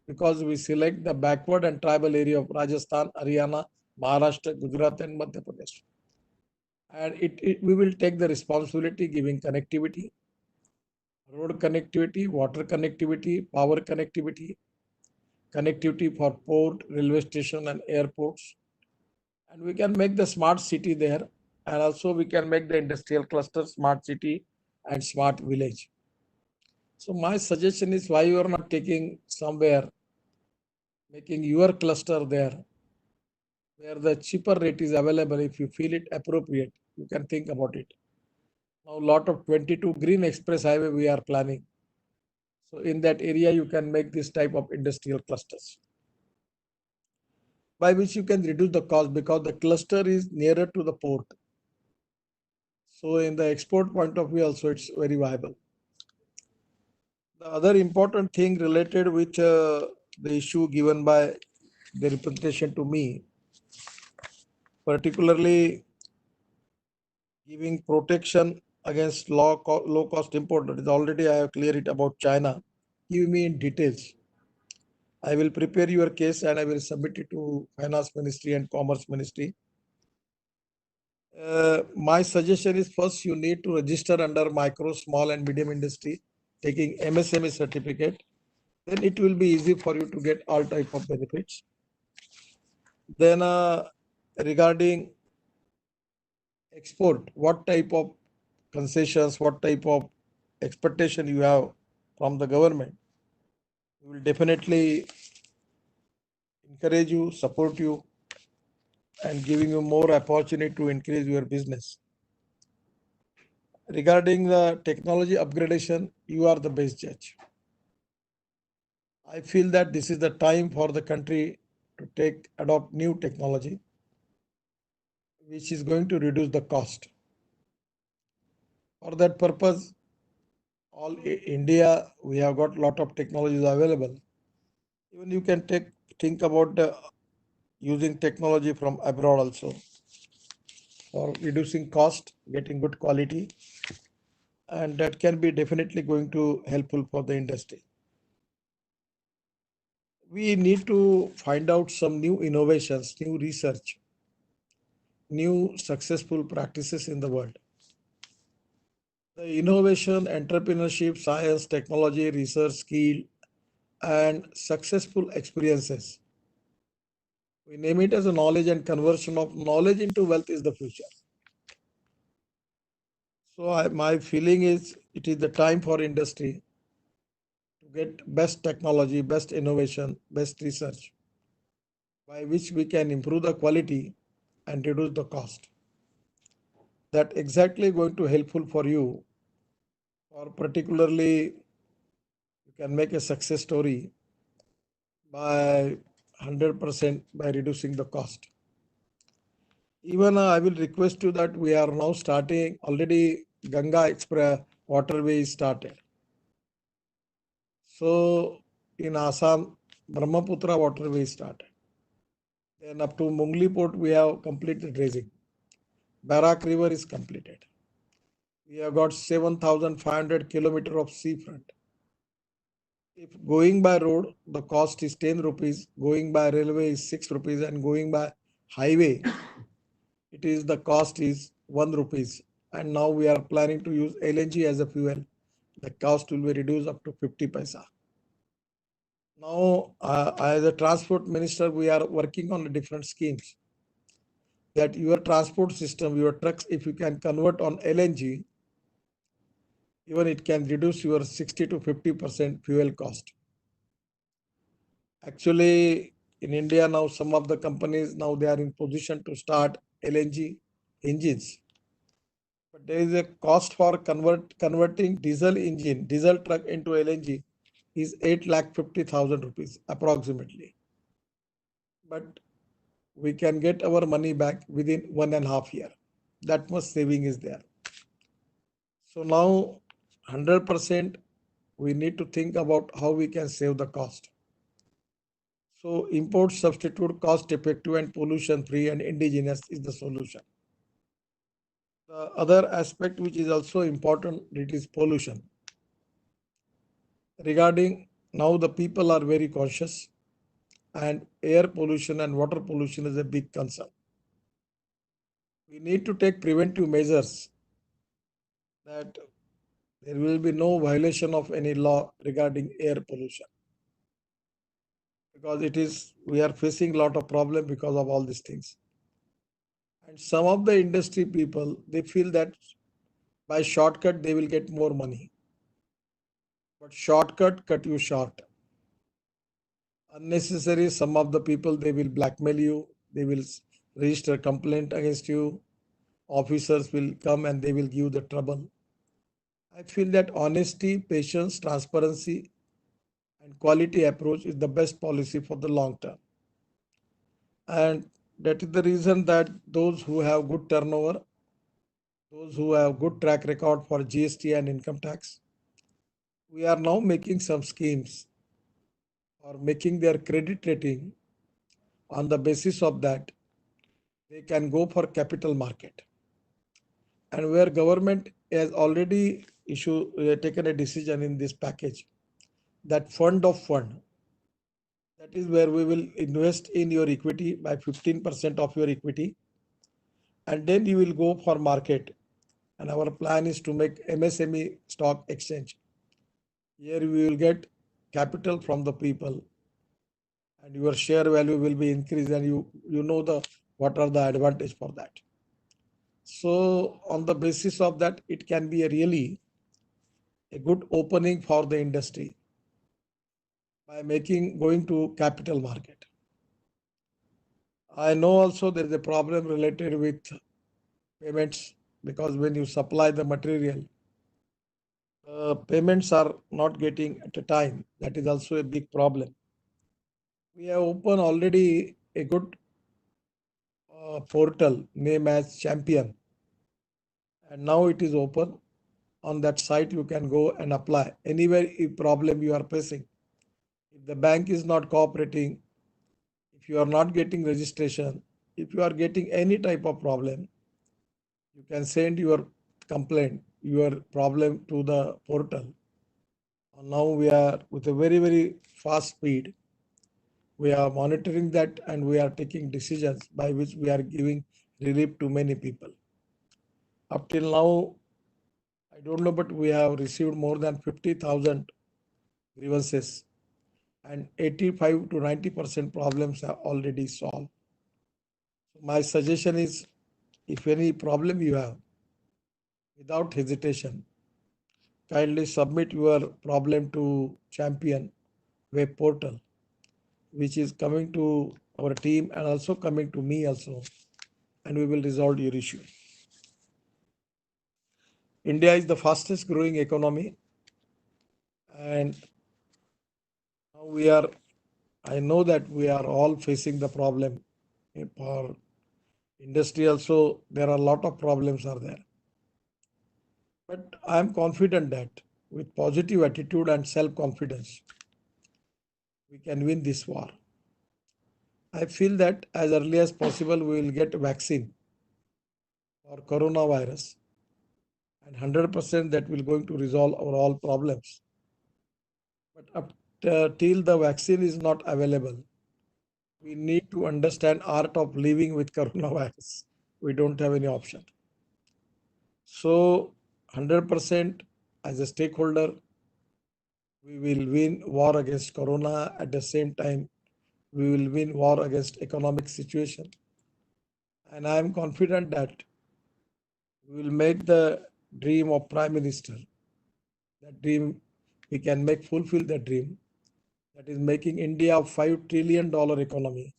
because we select the backward and tribal area of Rajasthan, Haryana, Maharashtra, Gujarat, and Madhya Pradesh. And we will take the responsibility giving connectivity, road connectivity, water connectivity, power connectivity, connectivity for port, railway station, and airports. And we can make the smart city there. And also we can make the industrial cluster, smart city, and smart village. So my suggestion is why you are not taking somewhere, making your cluster there, where the cheaper rate is available. If you feel it appropriate, you can think about it. Now, a lot of 22 green express highway we are planning. So in that area, you can make this type of industrial clusters, by which you can reduce the cost because the cluster is nearer to the port. So in the export point of view also, it's very viable. The other important thing related with the issue given by the representation to me, particularly giving protection against low cost import, that is already I have cleared it about China. Give me in details. I will prepare your case and I will submit it to Finance Ministry and Commerce Ministry. My suggestion is first you need to register under micro, small and medium industry, taking MSME certificate. Then it will be easy for you to get all type of benefits. Then regarding export, what type of concessions, what type of expectation you have from the government, we will definitely encourage you, support you, and giving you more opportunity to increase your business. Regarding the technology upgradation, you are the best judge. I feel that this is the time for the country to adopt new technology, which is going to reduce the cost. For that purpose, all India, we have got a lot of technologies available. Even you can think about using technology from abroad also for reducing cost, getting good quality, and that can be definitely going to helpful for the industry. we need to find out some new innovations, new research, new successful practices in the world. The innovation, entrepreneurship, science, technology, research, skill, and successful experiences. We name it as a knowledge and conversion of knowledge into wealth is the future. So my feeling is it is the time for industry to get best technology, best innovation, best research, by which we can improve the quality and reduce the cost. That exactly going to helpful for you, or particularly you can make a success story by 100% by reducing the cost. Even I will request you that we are now starting already Ganga Express waterway is started. So in Assam, Brahmaputra waterway started. Then up to Mungli port we have completed dredging. Barak River is completed. We have got 7,500 kilometers of seafront. If going by road, the cost is 10 rupees, going by railway is 6 rupees, and going by highway, it is the cost is 1 rupees. And now we are planning to use LNG as a fuel. The cost will be reduced up to 50 paisa. Now, as a transport minister, we are working on different schemes that your transport system, your trucks, if you can convert on LNG, even it can reduce your 60 to 50% fuel cost. Actually, in India now, some of the companies now they are in position to start LNG engines. But there is a cost for converting diesel truck into LNG is 8,50,000 rupees approximately. But we can get our money back within 1.5 years. That much saving is there. So now 100% we need to think about how we can save the cost. So import substitute, cost effective and pollution free and indigenous is the solution. The other aspect which is also important, it is pollution. Regarding now the people are very cautious and air pollution and water pollution is a big concern. We need to take preventive measures that there will be no violation of any law regarding air pollution. Because we are facing a lot of problem because of all these things. And some of the industry people, they feel that by shortcut, they will get more money. But shortcut cut you short. Unnecessary, some of the people, they will blackmail you. They will register a complaint against you. Officers will come and they will give the trouble. I feel that honesty, patience, transparency, and quality approach is the best policy for the long term. And that is the reason that those who have good turnover, those who have good track record for GST and income tax, we are now making some schemes or making their credit rating. On the basis of that, they can go for capital market. And where government has already taken a decision in this package, that fund of fund, that is where we will invest in your equity by 15% of your equity. And then you will go for market. And our plan is to make MSME stock exchange. Here we will get capital from the people and your share value will be increased and you know what are the advantage for that. So on the basis of that, it can be really a good opening for the industry by going to capital market. I know also there is a problem related with payments because when you supply the material, payments are not getting at a time. That is also a big problem. We have opened already a good portal named as Champion. And now it is open. On that site, you can go and apply anywhere if problem you are facing. If the bank is not cooperating, if you are not getting registration, if you are getting any type of problem, you can send your complaint, your problem to the portal. And now we are with a very, very fast speed. We are monitoring that and we are taking decisions by which we are giving relief to many people. Up till now, I don't know, but we have received more than 50,000 grievances and 85 to 90% problems are already solved. So my suggestion is, if any problem you have, without hesitation, kindly submit your problem to Champion web portal, which is coming to our team and also coming to me also, and we will resolve your issue. India is the fastest growing economy, and now I know that we are all facing the problem. For industry also, there are a lot of problems are there. But I am confident that with positive attitude and self-confidence, we can win this war. I feel that as early as possible, we will get a vaccine for coronavirus, and 100% that will going to resolve our all problems. But up till the vaccine is not available, we need to understand art of living with coronavirus. We don't have any option. So 100% as a stakeholder, we will win war against corona. At the same time, we will win war against economic situation. And I am confident that we will make the dream of Prime Minister, that dream, we can fulfill that dream, that is making India a $5 trillion economy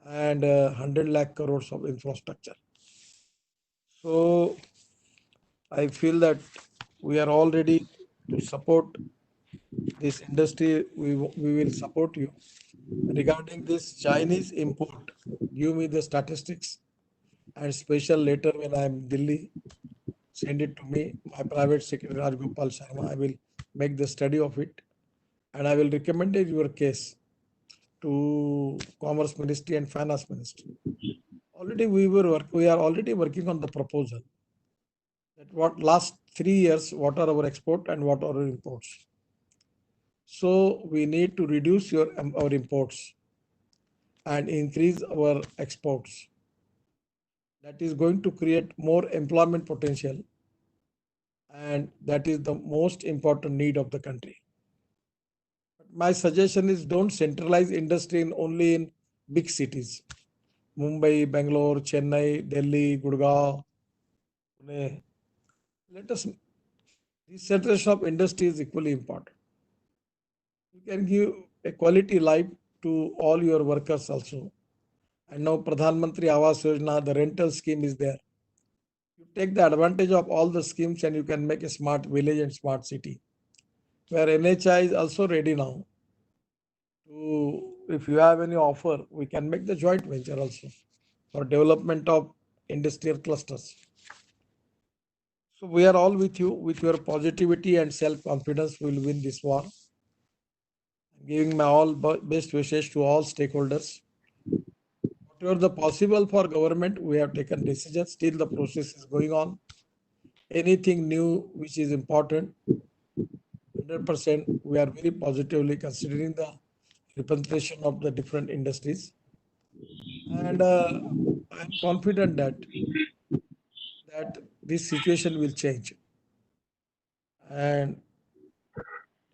and 100 lakh crores of infrastructure. So I feel that we are all ready to support this industry. We will support you. Regarding this Chinese import, give me the statistics and special later when I am in Delhi, send it to me. My private secretary Rajgopal Sharma, I will make the study of it and I will recommend your case to Commerce Ministry and Finance Ministry. Already we are already working on the proposal that what last 3 years, what are our export and what are our imports. So we need to reduce our imports and increase our exports. That is going to create more employment potential, and that is the most important need of the country. My suggestion is don't centralize industry only in big cities. Mumbai, Bangalore, Chennai, Delhi, Gurgaon, Pune. Let us, decentralization of industry is equally important. You can give a quality life to all your workers also. And now Pradhan Mantri Awas Yojana, the rental scheme is there. You take the advantage of all the schemes and you can make a smart village and smart city. Where NHI is also ready now. If you have any offer, we can make the joint venture also for development of industrial clusters. So we are all with you. With your positivity and self-confidence, we will win this war. I'm giving my all best wishes to all stakeholders. Whatever the possible for government, we have taken decisions. Still the process is going on. Anything new which is important, 100%, we are very positively considering the representation of the different industries. And I'm confident that this situation will change. And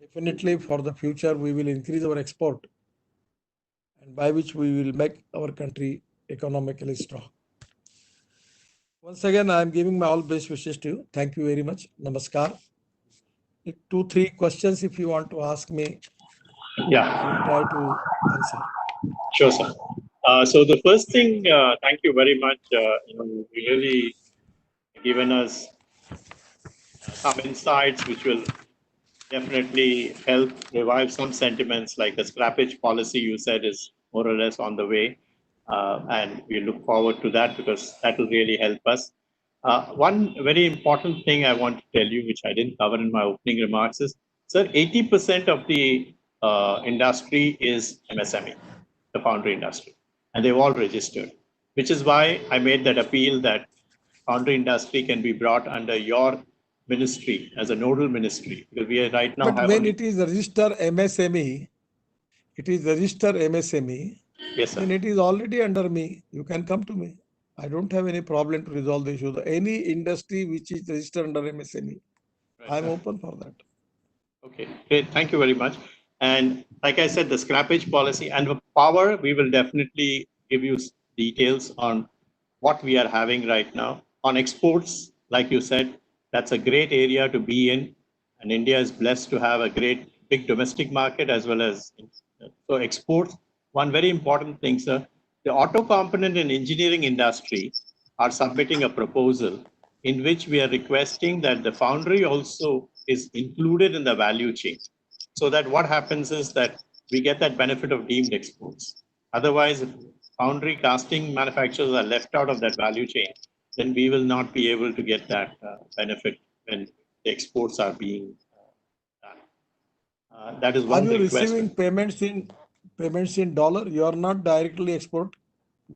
definitely for the future, we will increase our export, and by which we will make our country economically strong. Once again, I am giving my all best wishes to you. Thank you very much. Namaskar. 2-3 questions if you want to ask me. Yeah. I will try to answer. Sure, sir. So the first thing, thank you very much. You really given us some insights which will definitely help revive some sentiments, like the scrappage policy you said is more or less on the way. And we look forward to that because that will really help us. One very important thing I want to tell you, which I didn't cover in my opening remarks, is, sir, 80% of the industry is MSME, the foundry industry, and they've all registered, which is why I made that appeal that foundry industry can be brought under your ministry as a nodal ministry, because we are right now. But when it is registered MSME, it is registered MSME, Yes, sir. then it is already under me. You can come to me. I don't have any problem to resolve the issue. Any industry which is registered under MSME, Right, I'm sir. open for that. Okay, great. Thank you very much. And like I said, the scrappage policy and the power, we will definitely give you details on what we are having right now. On exports, like you said, that's a great area to be in. And India is blessed to have a great big domestic market as well as so exports. One very important thing, sir, the auto component and engineering industry are submitting a proposal in which we are requesting that the foundry also is included in the value chain. So that what happens is that we get that benefit of deemed exports. Otherwise, if foundry casting manufacturers are left out of that value chain, then we will not be able to get that benefit when the exports are being done. That is one Are you request. receiving payments in dollar? You are not directly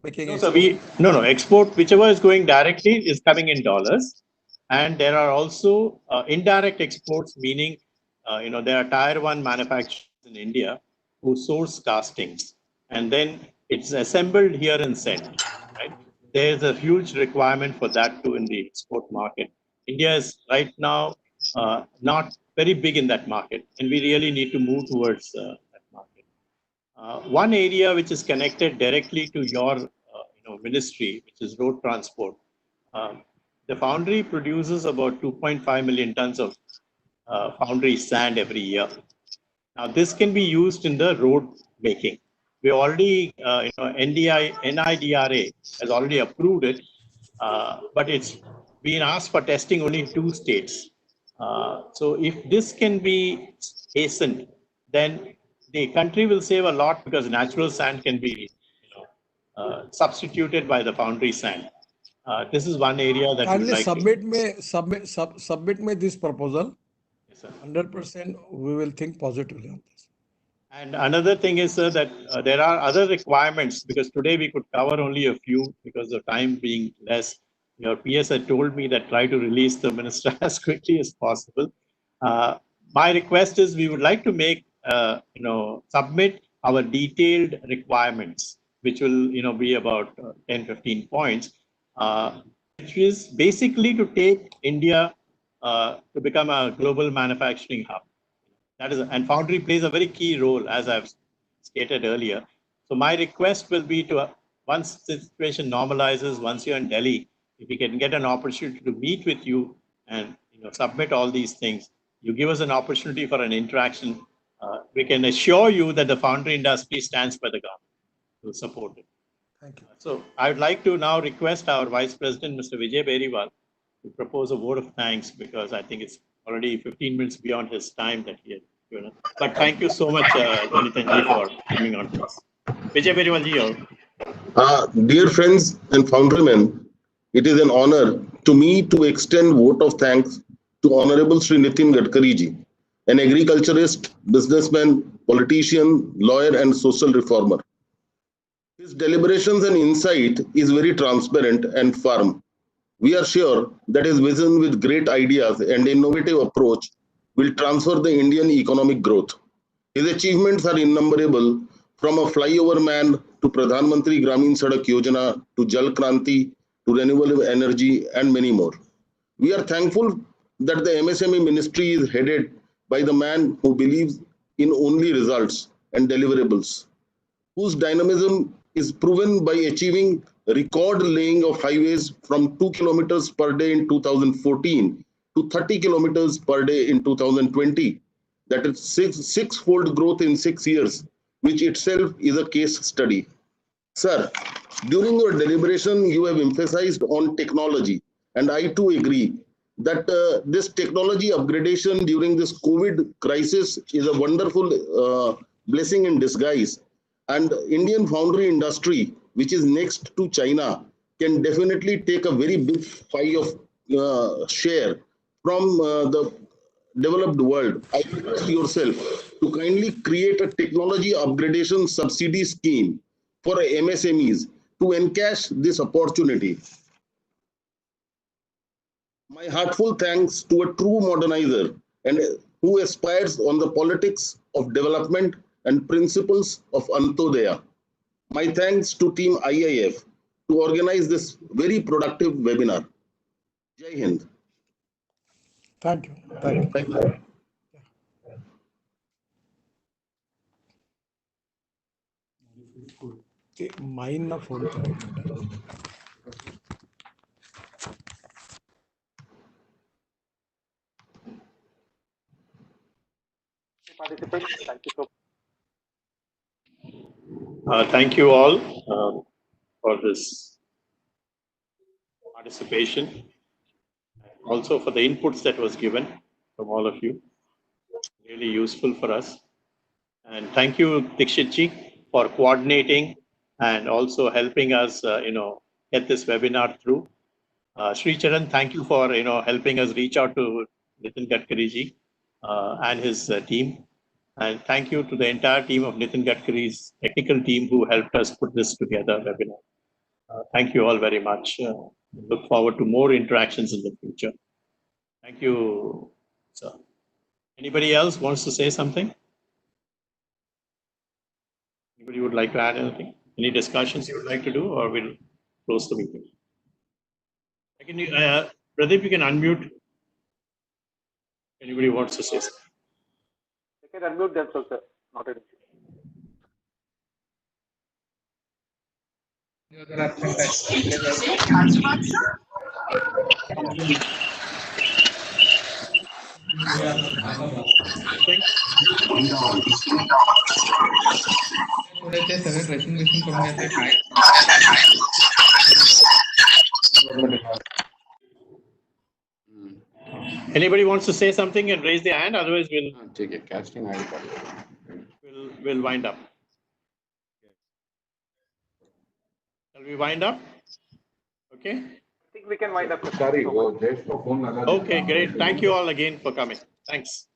making No, export. sir, no, export, whichever is going directly is coming in dollars. And there are also indirect exports, meaning, there are tier one manufacturers in India who source castings and then it's assembled here and sent, right? There's a huge requirement for that too in the export market. India is right now not very big in that market and we really need to move towards that market. One area which is connected directly to your ministry, which is road transport. The foundry produces about 2.5 million tons of foundry sand every year. Now, this can be used in the road making. We already, NIDRA has already approved it, but it's been asked for testing only in 2 states. So if this can be hastened, then the country will save a lot because natural sand can be substituted by the foundry sand. This is one area that we would Kindly like submit me this proposal. Yes, sir. 100% we will think positively on this. And another thing is, sir, that there are other requirements because today we could cover only a few because of time being less. Your PS had told me that try to release the minister as quickly as possible. My request is we would like to make, submit our detailed requirements, which will, be about 10, 15 points, which is basically to take India to become a global manufacturing hub. That is, and foundry plays a very key role, as I've stated earlier. So my request will be to, once the situation normalizes, once you're in Delhi, if we can get an opportunity to meet with you and submit all these things, you give us an opportunity for an interaction. We can assure you that the foundry industry stands by the government to support it. Thank you. So I would like to now request our Vice President, Mr. Vijay Beriwal, to propose a vote of thanks because I think it's already 15 minutes beyond his time that he had given us. But thank you so much, Nitin ji, for coming on to us. Vijay Beriwal ji. Dear friends and foundrymen, it is an honor to me to extend vote of thanks to Honorable Shri Nitin Gadkari ji, an agriculturist, businessman, politician, lawyer and social reformer. His deliberations and insight is very transparent and firm. We are sure that his vision with great ideas and innovative approach will transfer the Indian economic growth. His achievements are innumerable, from a flyover man to Pradhan Mantri Gramin Sadak Yojana to Jal Kranti to renewable energy and many more. We are thankful that the MSME ministry is headed by the man who believes in only results and deliverables, whose dynamism is proven by achieving record laying of highways from 2 kilometers per day in 2014 to 30 kilometers per day in 2020. That is six-fold growth in 6 years, which itself is a case study. Sir, during your deliberation, you have emphasized on technology, and I too agree that this technology upgradation during this COVID crisis is a wonderful blessing in disguise. And Indian foundry industry, which is next to China, can definitely take a very big pie of share from the developed world. I request yourself to kindly create a technology upgradation subsidy scheme for MSMEs to encash this opportunity. My heartfelt thanks to a true modernizer and who aspires on the politics of development and principles of Antodaya. My thanks to Team IIF to organize this very productive webinar. Jai Hind. Thank you. Thank you. Thank you. Mine na phone to Participants, thank you so much. Thank you all for this participation. Also for the inputs that was given from all of you. Really useful for us. And thank you, Dikshitji, for coordinating and also helping us, get this webinar through. Sri Charan, thank you for, helping us reach out to Nitin Gadkari ji and his team. And thank you to the entire team of Nitin Gadkari's technical team who helped us put this together webinar. Thank you all very much. Look forward to more interactions in the future. Thank you, sir. Anybody else wants to say something? Anybody would like to add anything? Any discussions you would like to do, or we'll close the meeting? Can you, Pradeep, you can unmute. Anybody wants to say something? They can unmute themselves, sir. Not an issue. Anybody wants to say something and raise their hand? Otherwise, we'll take a casting ID. We'll wind up. Shall we wind up? Okay. I think we can wind up. Okay, great. Thank you all again for coming. Thanks.